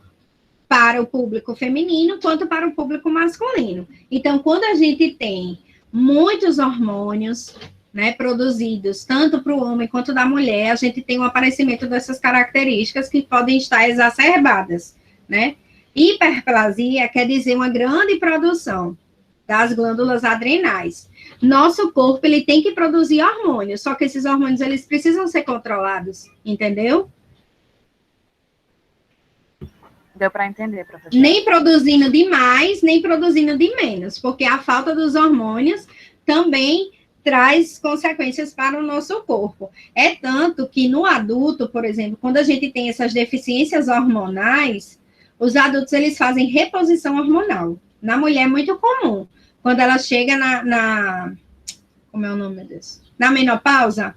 Speaker 1: para o público feminino quanto para o público masculino. Então, quando a gente tem muitos hormônios, né, produzidos tanto para o homem quanto da mulher, a gente tem um aparecimento dessas características que podem estar exacerbadas, né? Hiperplasia quer dizer uma grande produção das glândulas adrenais. Nosso corpo, ele tem que produzir hormônios, só que esses hormônios, eles precisam ser controlados, entendeu?
Speaker 3: Deu para entender, professora.
Speaker 1: Nem produzindo de mais, nem produzindo de menos, porque a falta dos hormônios também traz consequências para o nosso corpo. É tanto que no adulto, por exemplo, quando a gente tem essas deficiências hormonais, os adultos, eles fazem reposição hormonal. Na mulher é muito comum. Quando ela chega como é o nome disso? Na menopausa,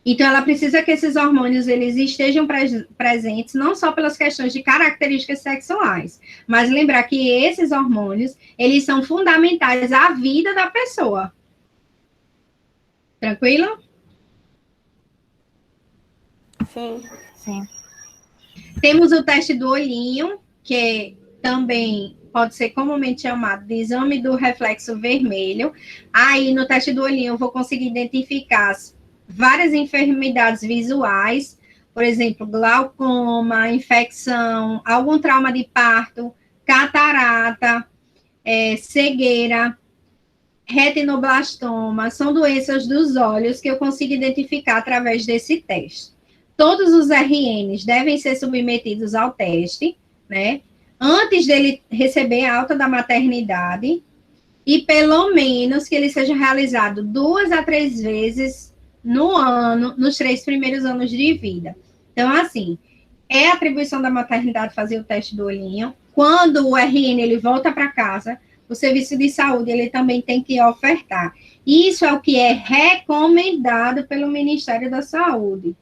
Speaker 1: então ela precisa que esses hormônios eles estejam presentes, não só pelas questões de características sexuais, mas lembrar que esses hormônios, eles são fundamentais à vida da pessoa. Tranquilo?
Speaker 2: Sim.
Speaker 1: Temos o teste do olhinho, que também pode ser comumente chamado de exame do reflexo vermelho. Aí, no teste do olhinho, eu vou conseguir identificar várias enfermidades visuais, por exemplo, glaucoma, infecção, algum trauma de parto, catarata, cegueira, retinoblastoma, são doenças dos olhos que eu consigo identificar através desse teste. Todos os RNs devem ser submetidos ao teste, né? Antes dele receber a alta da maternidade, e pelo menos que ele seja realizado 2 a 3 vezes no ano, nos 3 primeiros anos de vida. Então, assim, é atribuição da maternidade fazer o teste do olhinho. Quando o RN ele volta para casa, o serviço de saúde ele também tem que ofertar. Isso é o que é recomendado pelo Ministério da Saúde.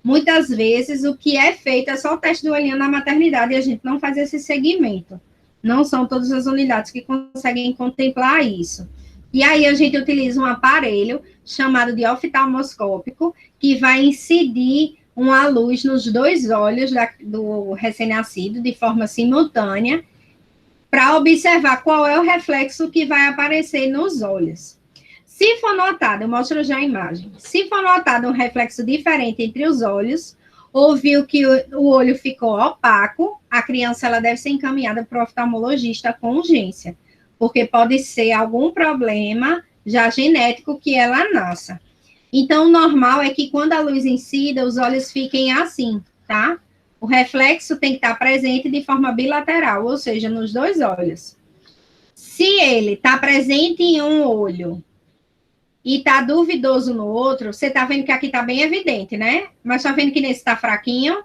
Speaker 1: Muitas vezes, o que é feito é só o teste do olhinho na maternidade e a gente não faz esse segmento. Não são todas as unidades que conseguem contemplar isso. E aí, a gente utiliza um aparelho chamado de oftalmoscópico, que vai incidir uma luz nos 2 olhos do recém-nascido, de forma simultânea, para observar qual é o reflexo que vai aparecer nos olhos. Se for notado, eu mostro já a imagem, se for notado um reflexo diferente entre os olhos, ou viu que o olho ficou opaco, a criança ela deve ser encaminhada para o oftalmologista com urgência, porque pode ser algum problema já genético que ela nasça. Então, o normal é que quando a luz incida, os olhos fiquem assim, tá? O reflexo tem que estar presente de forma bilateral, ou seja, nos dois olhos. Se ele está presente em um olho e está duvidoso no outro, você está vendo que aqui está bem evidente, né? Mas está vendo que nesse está fraquinho?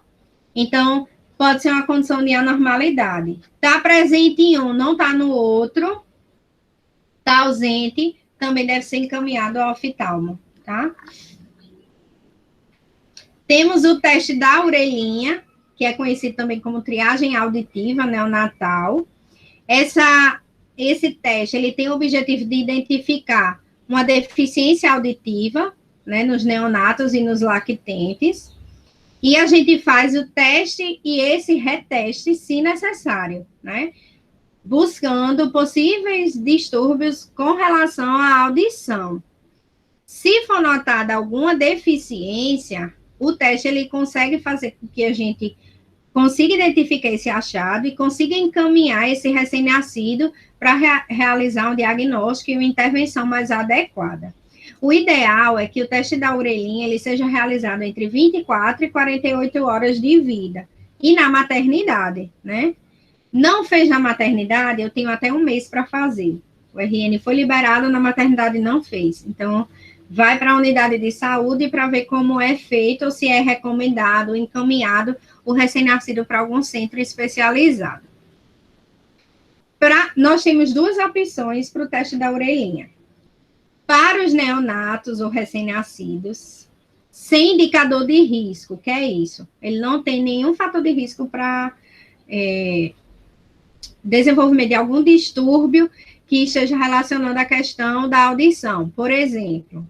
Speaker 1: Então, pode ser uma condição de anormalidade. Está presente em um, não está no outro, está ausente, também deve ser encaminhado ao oftalmo, tá? Temos o teste da orelhinha, que é conhecido também como triagem auditiva neonatal. Esse teste, ele tem o objetivo de identificar uma deficiência auditiva, né, nos neonatos e nos lactentes, e a gente faz o teste e esse reteste, se necessário, né, buscando possíveis distúrbios com relação à audição. Se for notada alguma deficiência, o teste ele consegue fazer com que a gente consiga identificar esse achado e consiga encaminhar esse recém-nascido para realizar um diagnóstico e uma intervenção mais adequada. O ideal é que o teste da orelhinha ele seja realizado entre 24 e 48 horas de vida. E na maternidade, né? Não fez na maternidade, eu tenho até um mês para fazer. O RN foi liberado, na maternidade não fez. Então, vai para a unidade de saúde para ver como é feito, ou se é recomendado, encaminhado o recém-nascido para algum centro especializado. Nós temos duas opções para o teste da orelhinha. Para os neonatos ou recém-nascidos, sem indicador de risco, que é isso? Ele não tem nenhum fator de risco para desenvolvimento de algum distúrbio que esteja relacionando a questão da audição. Por exemplo,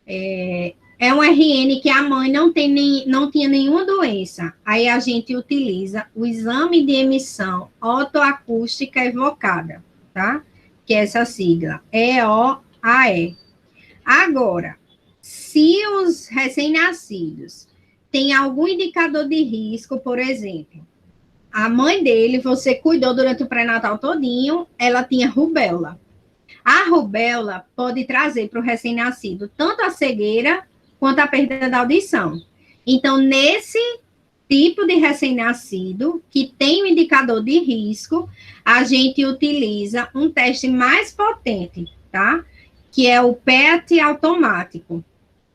Speaker 1: é um RN que a mãe não tinha nenhuma doença. Aí a gente utiliza o exame de emissão otoacústica evocada, tá? Que é essa sigla, EOAE. Agora, se os recém-nascidos têm algum indicador de risco, por exemplo, a mãe dele, você cuidou durante o pré-natal todinho, ela tinha rubéola. A rubéola pode trazer para o recém-nascido tanto a cegueira quanto a perda da audição. Então, nesse tipo de recém-nascido, que tem um indicador de risco, a gente utiliza um teste mais potente, tá? Que é o PET automático,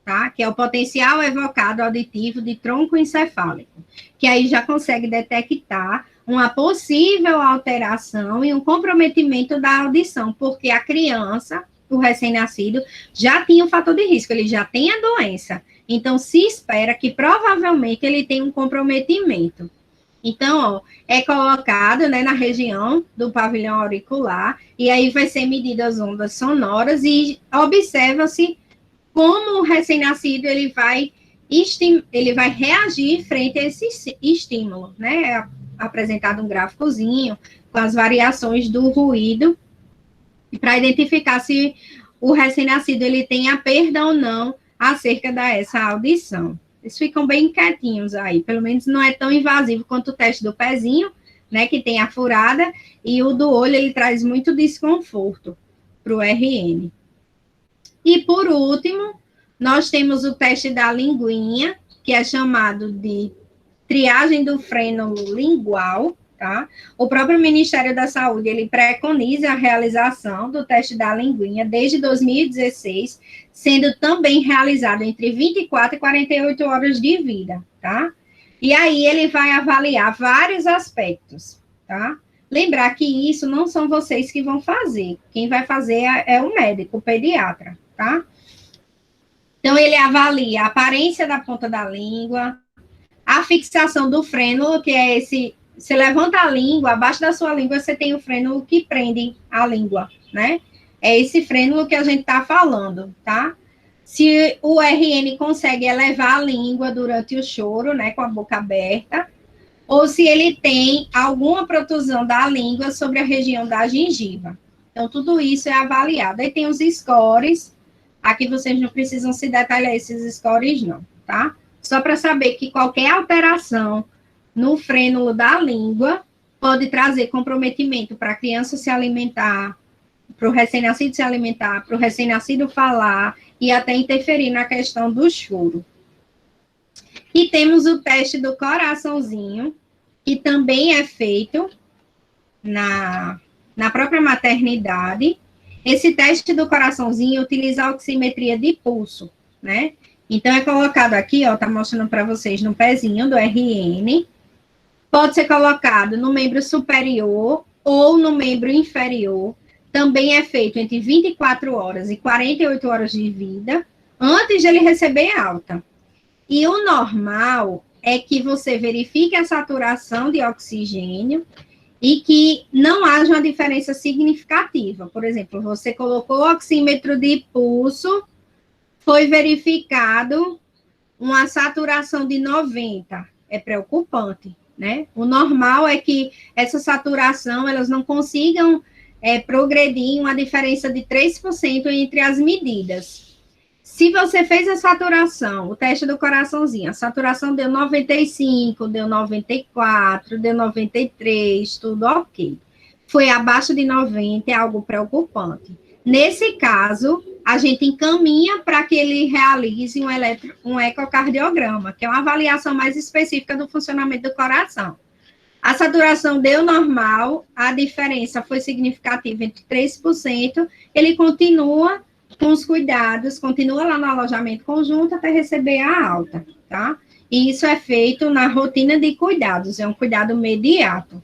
Speaker 1: tá? Que é o potencial evocado auditivo de tronco encefálico, que aí já consegue detectar uma possível alteração e um comprometimento da audição, porque a criança, o recém-nascido, já tinha um fator de risco, ele já tem a doença. Então, se espera que provavelmente ele tem um comprometimento. Então, ó, é colocado, né, na região do pavilhão auricular, e aí vai ser medidas as ondas sonoras e observa-se como o recém-nascido ele vai reagir frente a esse estímulo, né? É apresentado um gráficozinho com as variações do ruído para identificar se o recém-nascido ele tem a perda ou não acerca dessa audição. Eles ficam bem quietinhos aí, pelo menos não é tão invasivo quanto o teste do pezinho, né, que tem a furada, e o do olho ele traz muito desconforto para o RN. E por último, nós temos o teste da linguinha, que é chamado de triagem do frênulo lingual, tá? O próprio Ministério da Saúde, ele preconiza a realização do teste da linguinha desde 2016, sendo também realizado entre 24 e 48 horas de vida, tá? E aí ele vai avaliar vários aspectos, tá? Lembrar que isso não são vocês que vão fazer, quem vai fazer é o médico, o pediatra, tá? Então, ele avalia a aparência da ponta da língua, a fixação do frênulo, que é esse... Você levanta a língua, abaixo da sua língua você tem o frênulo que prende a língua, né? É esse frênulo que a gente está falando, tá? Se o RN consegue elevar a língua durante o choro, né, com a boca aberta, ou se ele tem alguma protusão da língua sobre a região da gengiva. Então, tudo isso é avaliado. Aí tem os scores Aqui vocês não precisam se detalhar esses scores, não, tá? Só para saber que qualquer alteração no frênulo da língua pode trazer comprometimento para a criança se alimentar, para o recém-nascido se alimentar, para o recém-nascido falar e até interferir na questão do choro. E temos o teste do coraçãozinho, que também é feito na própria maternidade. Esse teste do coraçãozinho utiliza a oximetria de pulso, né? Então, é colocado aqui, ó, tá mostrando para vocês no pezinho do RN. Pode ser colocado no membro superior ou no membro inferior. Também é feito entre 24 horas e 48 horas de vida, antes de ele receber alta. E o normal é que você verifique a saturação de oxigênio e que não haja uma diferença significativa. Por exemplo, você colocou o oxímetro de pulso, foi verificado uma saturação de 90. É preocupante, né? O normal é que essa saturação, elas não consigam progredir em uma diferença de 3% entre as medidas. Se você fez a saturação, o teste do coraçãozinho, a saturação deu 95, deu 94, deu 93, tudo ok. Foi abaixo de 90, é algo preocupante. Nesse caso, a gente encaminha para que ele realize um ecocardiograma, que é uma avaliação mais específica do funcionamento do coração. A saturação deu normal, a diferença foi significativa entre 3%, ele continua com os cuidados, continua lá no alojamento conjunto até receber a alta, tá? E isso é feito na rotina de cuidados, é um cuidado imediato.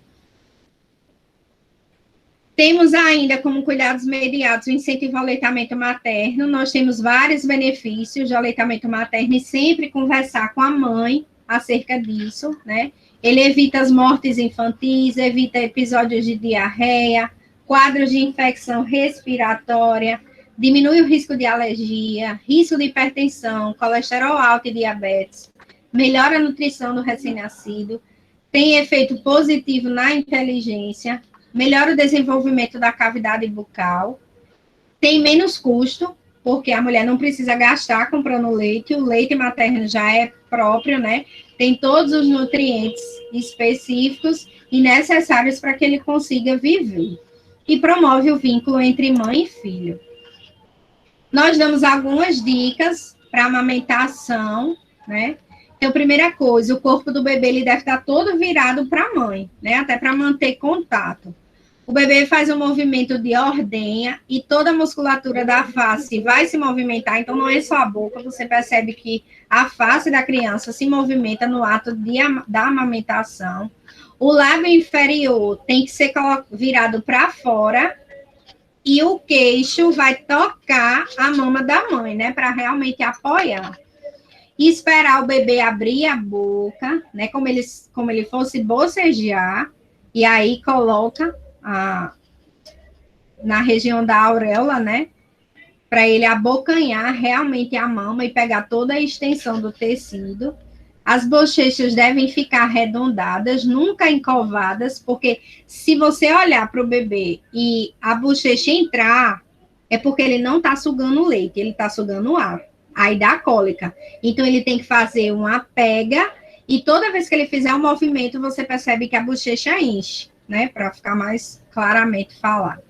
Speaker 1: Temos ainda como cuidados imediatos o incentivo ao aleitamento materno, nós temos vários benefícios de aleitamento materno e sempre conversar com a mãe acerca disso, né? Ele evita as mortes infantis, evita episódios de diarreia, quadros de infecção respiratória, diminui o risco de alergia, risco de hipertensão, colesterol alto e diabetes, melhora a nutrição do recém-nascido, tem efeito positivo na inteligência, melhora o desenvolvimento da cavidade bucal, tem menos custo, porque a mulher não precisa gastar comprando leite, o leite materno já é próprio, né? Tem todos os nutrientes específicos e necessários para que ele consiga viver. E promove o vínculo entre mãe e filho. Nós damos algumas dicas para amamentação, né? Então, primeira coisa, o corpo do bebê ele deve estar todo virado para a mãe, né? Até para manter contato. O bebê faz um movimento de ordenha e toda a musculatura da face vai se movimentar, então não é só a boca, você percebe que a face da criança se movimenta no ato da amamentação. O lábio inferior tem que ser virado para fora e o queixo vai tocar a mama da mãe, né, para realmente apoiar. E esperar o bebê abrir a boca, né, como ele fosse bocejar, e aí coloca na região da auréola, né, para ele abocanhar realmente a mama e pegar toda a extensão do tecido. As bochechas devem ficar arredondadas, nunca encovadas, porque se você olhar para o bebê e a bochecha entrar, é porque ele não está sugando leite, ele está sugando ar. Aí dá cólica. Então, ele tem que fazer uma pega e toda vez que ele fizer um movimento, você percebe que a bochecha enche, né? Para ficar mais claramente falado.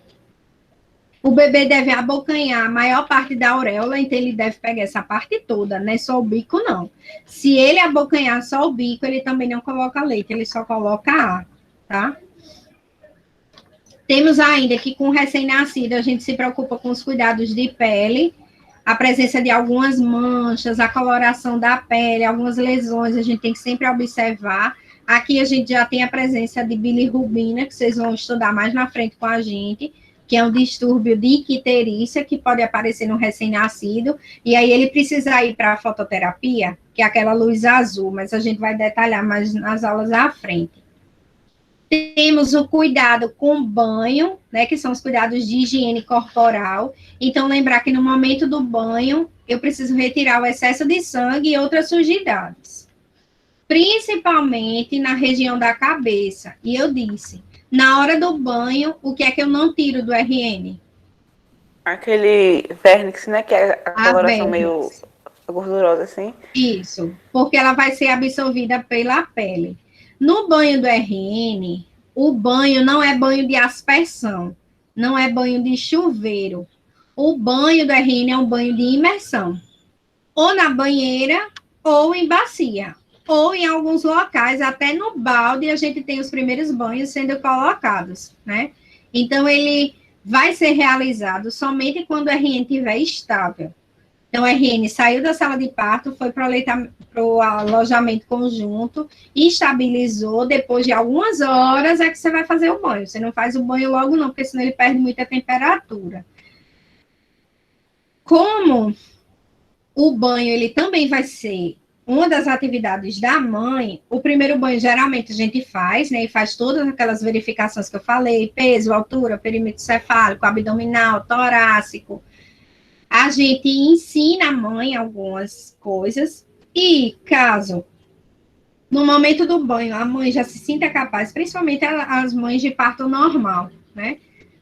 Speaker 1: O bebê deve abocanhar a maior parte da auréola, então ele deve pegar essa parte toda, não é só o bico, não. Se ele abocanhar só o bico, ele também não coloca leite, ele só coloca ar, tá? Temos ainda que com o recém-nascido a gente se preocupa com os cuidados de pele, a presença de algumas manchas, a coloração da pele, algumas lesões, a gente tem que sempre observar. Aqui a gente já tem a presença de bilirrubina, que vocês vão estudar mais na frente com a gente, que é um distúrbio de icterícia, que pode aparecer no recém-nascido, e aí ele precisa ir para a fototerapia, que é aquela luz azul, mas a gente vai detalhar mais nas aulas à frente. Temos o cuidado com banho, né, que são os cuidados de higiene corporal. Então, lembrar que no momento do banho, eu preciso retirar o excesso de sangue e outras sujidades. Principalmente na região da cabeça. E eu disse, na hora do banho, o que é que eu não tiro do RN?
Speaker 2: Aquele vernix, né? Que é a coloração meio
Speaker 1: vernix.
Speaker 2: gordurosa, assim.
Speaker 1: Isso, porque ela vai ser absorvida pela pele. No banho do RN, o banho não é banho de aspersão, não é banho de chuveiro. O banho do RN é um banho de imersão. Ou na banheira, ou em bacia. Ou em alguns locais, até no balde, a gente tem os primeiros banhos sendo colocados, né? Então, ele vai ser realizado somente quando o RN estiver estável. Então, o RN saiu da sala de parto, foi para o alojamento conjunto, estabilizou, depois de algumas horas é que você vai fazer o banho. Você não faz o banho logo não, porque senão ele perde muita temperatura. Como o banho, ele também vai ser uma das atividades da mãe, o primeiro banho geralmente a gente faz, né, e faz todas aquelas verificações que eu falei, peso, altura, perímetro cefálico, abdominal, torácico. A gente ensina a mãe algumas coisas e caso no momento do banho a mãe já se sinta capaz, principalmente as mães de parto normal, né,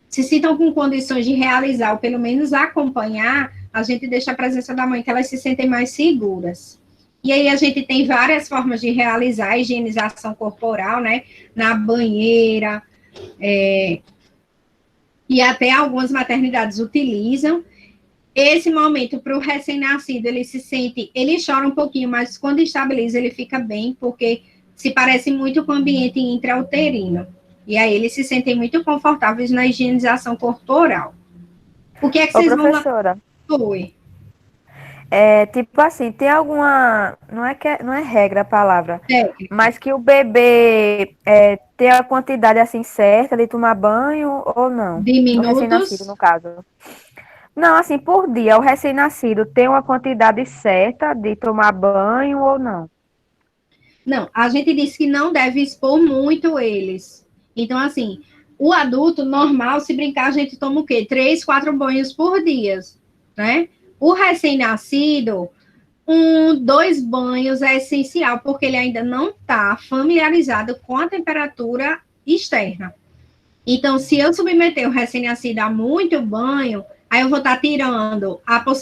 Speaker 1: se sintam com condições de realizar ou pelo menos acompanhar, a gente deixa a presença da mãe que elas se sentem mais seguras. E aí a gente tem várias formas de realizar a higienização corporal, né, na banheira, e até algumas maternidades utilizam. Esse momento para o recém-nascido, ele se sente, ele chora um pouquinho, mas quando estabiliza, ele fica bem, porque se parece muito com o ambiente intrauterino. E aí eles se sentem muito confortáveis na higienização corporal. O que é que vocês
Speaker 8: professora,
Speaker 1: vão... Oi.
Speaker 8: Tipo assim, tem alguma, não é regra a palavra,
Speaker 1: Técnica.
Speaker 8: mas que o bebê tem a quantidade assim certa de tomar banho ou não?
Speaker 1: De minutos?
Speaker 8: O recém-nascido, no caso. Não, assim, por dia, o recém-nascido tem uma quantidade certa de tomar banho ou não?
Speaker 1: Não, a gente disse que não deve expor muito eles. Então, assim, o adulto normal, se brincar, a gente toma o quê? 3, 4 banhos por dia, né? O recém-nascido, 2 banhos é essencial, porque ele ainda não está familiarizado com a temperatura externa. Então, se eu submeter o recém-nascido a muito banho, aí eu vou estar tirando,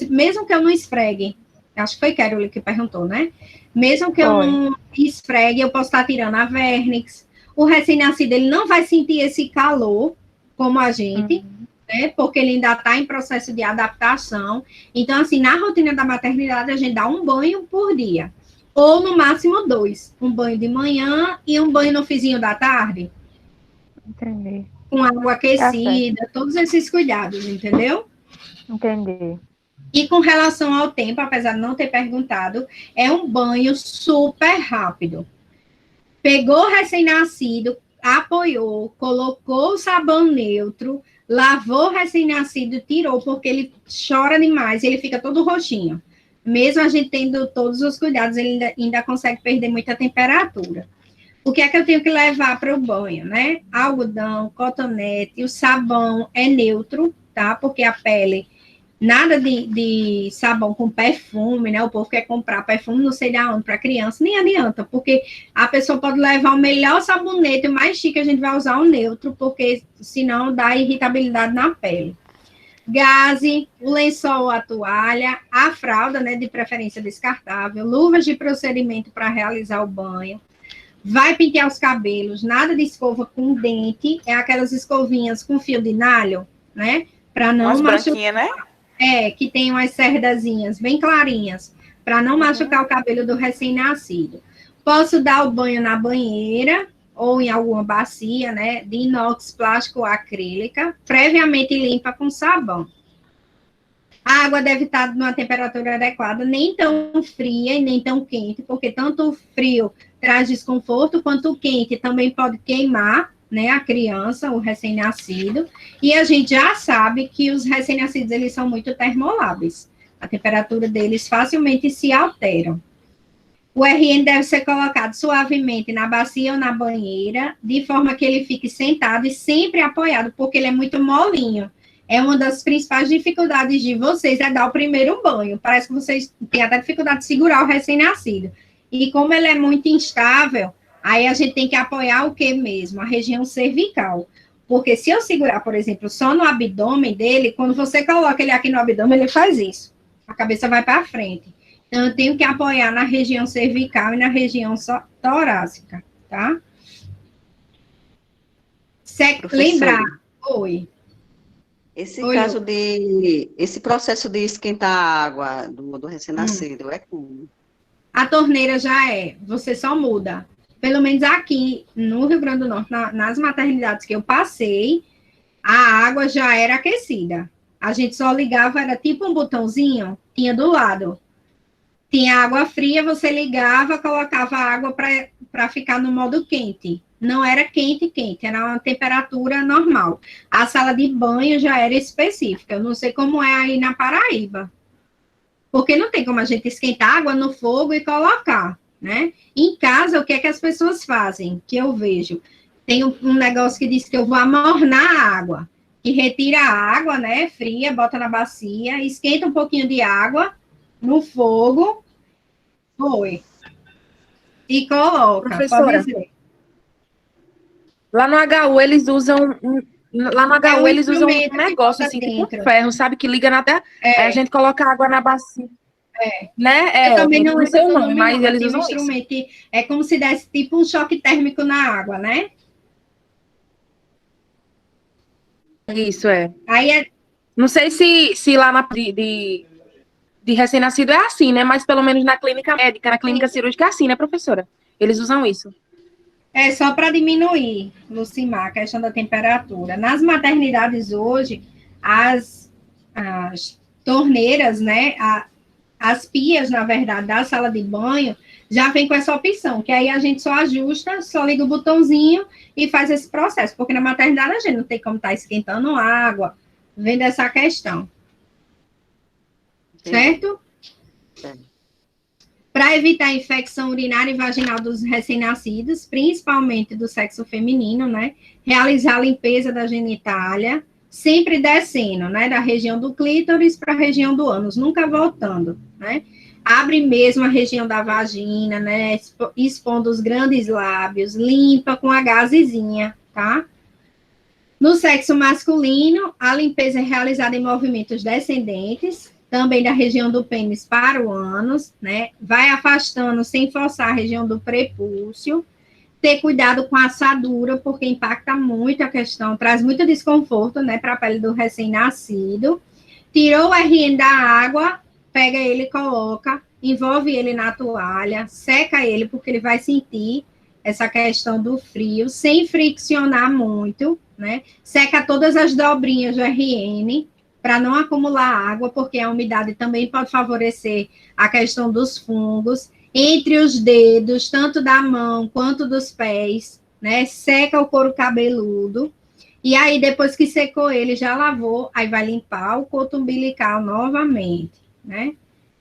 Speaker 1: mesmo que eu não esfregue, acho que foi Carol que perguntou, né? Mesmo que eu não esfregue, eu posso estar tirando a vernix. O recém-nascido, ele não vai sentir esse calor, como a gente, né? Porque ele ainda está em processo de adaptação. Então, assim, na rotina da maternidade, a gente dá um banho por dia. Ou, no máximo, 2. Um banho de manhã e um banho no finzinho da tarde.
Speaker 8: Entendi.
Speaker 1: Com água aquecida, todos esses cuidados, entendeu?
Speaker 8: Entendi.
Speaker 1: E com relação ao tempo, apesar de não ter perguntado, é um banho super rápido. Pegou o recém-nascido, apoiou, colocou o sabão neutro, lavou o recém-nascido, tirou, porque ele chora demais, ele fica todo roxinho. Mesmo a gente tendo todos os cuidados, ele ainda consegue perder muita temperatura. O que é que eu tenho que levar para o banho, né? Algodão, cotonete, o sabão é neutro, tá? Porque a pele, nada de sabão com perfume, né? O povo quer comprar perfume, não sei de onde, para criança, nem adianta, porque a pessoa pode levar o melhor sabonete, o mais chique, a gente vai usar o neutro, porque senão dá irritabilidade na pele. Gaze, o lençol, a toalha, a fralda, né? De preferência descartável, luvas de procedimento para realizar o banho. Vai pentear os cabelos, nada de escova com dente, é aquelas escovinhas com fio de nalho, né? Para não
Speaker 2: machucar, né?
Speaker 1: Que tem umas cerdazinhas bem clarinhas, para não machucar o cabelo do recém-nascido. Posso dar o banho na banheira ou em alguma bacia, né? De inox, plástico ou acrílica, previamente limpa com sabão. A água deve estar numa temperatura adequada, nem tão fria e nem tão quente, porque tanto o frio traz desconforto, quanto o quente também pode queimar, né, a criança, o recém-nascido. E a gente já sabe que os recém-nascidos, eles são muito termoláveis. A temperatura deles facilmente se alteram. O RN deve ser colocado suavemente na bacia ou na banheira, de forma que ele fique sentado e sempre apoiado, porque ele é muito molinho. É uma das principais dificuldades de vocês, é dar o primeiro banho. Parece que vocês têm até dificuldade de segurar o recém-nascido. E como ele é muito instável, aí a gente tem que apoiar o que mesmo? A região cervical. Porque se eu segurar, por exemplo, só no abdômen dele, quando você coloca ele aqui no abdômen, ele faz isso. A cabeça vai para frente. Então, eu tenho que apoiar na região cervical e na região torácica, tá? Lembrar. Oi.
Speaker 6: Esse processo de esquentar a água do recém-nascido é como?
Speaker 1: A torneira já você só muda. Pelo menos aqui no Rio Grande do Norte, nas maternidades que eu passei, a água já era aquecida. A gente só ligava, era tipo um botãozinho, tinha do lado. Tinha água fria, você ligava, colocava a água para ficar no modo quente. Não era quente, era uma temperatura normal. A sala de banho já era específica. Eu não sei como é aí na Paraíba. Porque não tem como a gente esquentar água no fogo e colocar, né? Em casa, o que é que as pessoas fazem? Que eu vejo. Tem um negócio que diz que eu vou amornar a água. Que retira a água, né, fria, bota na bacia, esquenta um pouquinho de água no fogo. E coloca.
Speaker 4: Professora, lá no HU eles usam um negócio assim, tipo um ferro, sabe, que liga na terra. Aí a gente coloca água na bacia. Né?
Speaker 1: Eu também não
Speaker 4: sei o nome, mas eles usam
Speaker 1: instrumento. É como se desse tipo um choque térmico na água, né?
Speaker 4: Isso é.
Speaker 1: Aí
Speaker 4: não sei se lá de recém-nascido é assim, né? Mas pelo menos na clínica médica, na clínica cirúrgica é assim, né, professora? Eles usam isso.
Speaker 1: É só para diminuir, Lucimar, a questão da temperatura. Nas maternidades hoje, as torneiras, né? As pias, na verdade, da sala de banho, já vem com essa opção, que aí a gente só ajusta, só liga o botãozinho e faz esse processo, porque na maternidade a gente não tem como estar esquentando água, vendo essa questão. Certo? Para evitar infecção urinária e vaginal dos recém-nascidos, principalmente do sexo feminino, né? Realizar a limpeza da genitália, sempre descendo, né? Da região do clítoris para a região do ânus, nunca voltando, né? Abre mesmo a região da vagina, né? Expondo os grandes lábios, limpa com a gazezinha, tá? No sexo masculino, a limpeza é realizada em movimentos descendentes, também da região do pênis para o ânus, né? Vai afastando sem forçar a região do prepúcio. Ter cuidado com a assadura, porque impacta muito a questão, traz muito desconforto, né, para a pele do recém-nascido. Tirou o RN da água, pega ele e coloca, envolve ele na toalha, seca ele, porque ele vai sentir essa questão do frio, sem friccionar muito, né? Seca todas as dobrinhas do RN, para não acumular água, porque a umidade também pode favorecer a questão dos fungos. Entre os dedos, tanto da mão quanto dos pés, né? Seca o couro cabeludo. E aí, depois que secou ele, já lavou, aí vai limpar o coto umbilical novamente, né?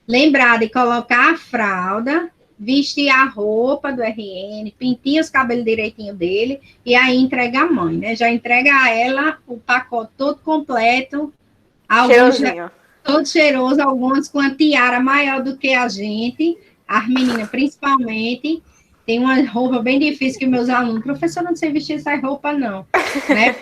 Speaker 1: Lembrar de colocar a fralda, vestir a roupa do RN, pintar os cabelos direitinho dele, e aí entrega a mãe, né? Já entrega a ela o pacote todo completo, todo cheiroso, alguns com a tiara maior do que a gente, as meninas principalmente, tem uma roupa bem difícil que meus alunos, professor, não sei vestir essa roupa não, né?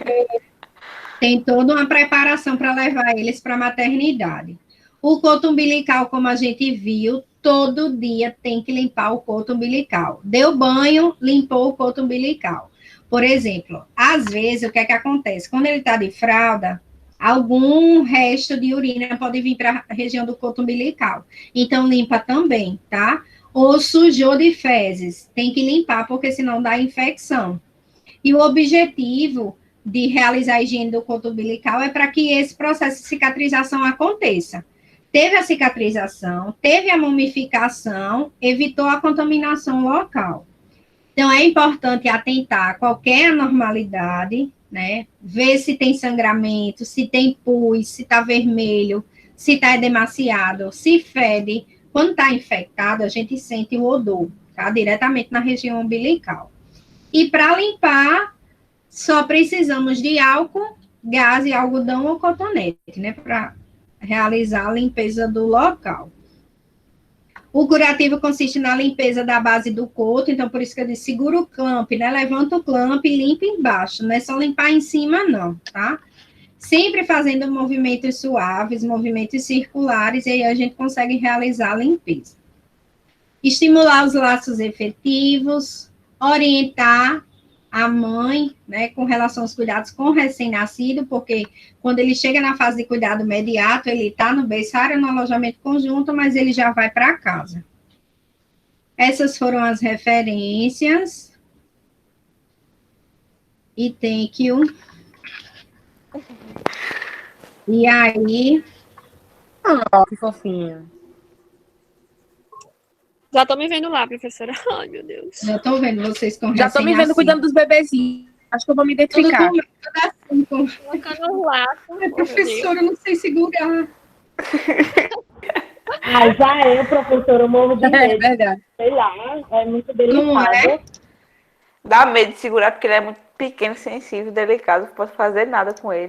Speaker 1: Tem toda uma preparação para levar eles para a maternidade. O coto umbilical, como a gente viu, todo dia tem que limpar o coto umbilical. Deu banho, limpou o coto umbilical. Por exemplo, às vezes, o que é que acontece? Quando ele está de fralda, algum resto de urina pode vir para a região do coto umbilical. Então, limpa também, tá? Ou sujou de fezes, tem que limpar, porque senão dá infecção. E o objetivo de realizar a higiene do coto umbilical é para que esse processo de cicatrização aconteça. Teve a cicatrização, teve a mumificação, evitou a contaminação local. Então, é importante atentar a qualquer anormalidade, né? Ver se tem sangramento, se tem pus, se está vermelho, se está edemaciado, se fede. Quando está infectado, a gente sente o odor, tá? Diretamente na região umbilical. E para limpar, só precisamos de álcool, gás e algodão ou cotonete, né? Para realizar a limpeza do local. O curativo consiste na limpeza da base do coto, então por isso que eu disse, segura o clamp, né? Levanta o clamp e limpa embaixo, não é só limpar em cima não, tá? Sempre fazendo movimentos suaves, movimentos circulares, e aí a gente consegue realizar a limpeza. Estimular os laços efetivos, orientar a mãe, né, com relação aos cuidados com o recém-nascido, porque quando ele chega na fase de cuidado imediato, ele está no berçário, no alojamento conjunto, mas ele já vai para casa. Essas foram as referências. E thank you. E aí...
Speaker 4: que fofinho.
Speaker 9: Já tô me vendo lá, professora. Ai, meu Deus.
Speaker 1: Já tô vendo vocês com
Speaker 4: Já tô me vendo cuidando dos bebezinhos. Acho que eu vou me identificar.
Speaker 1: Tudo assim,
Speaker 9: colocando o laço.
Speaker 1: Professora, eu não sei segurar.
Speaker 10: Já eu, professora, eu morro de medo.
Speaker 4: É verdade.
Speaker 10: Sei lá, é muito delicado.
Speaker 1: Não é?
Speaker 2: Dá medo de segurar, porque ele é muito pequeno, sensível, delicado. Não posso fazer nada com ele.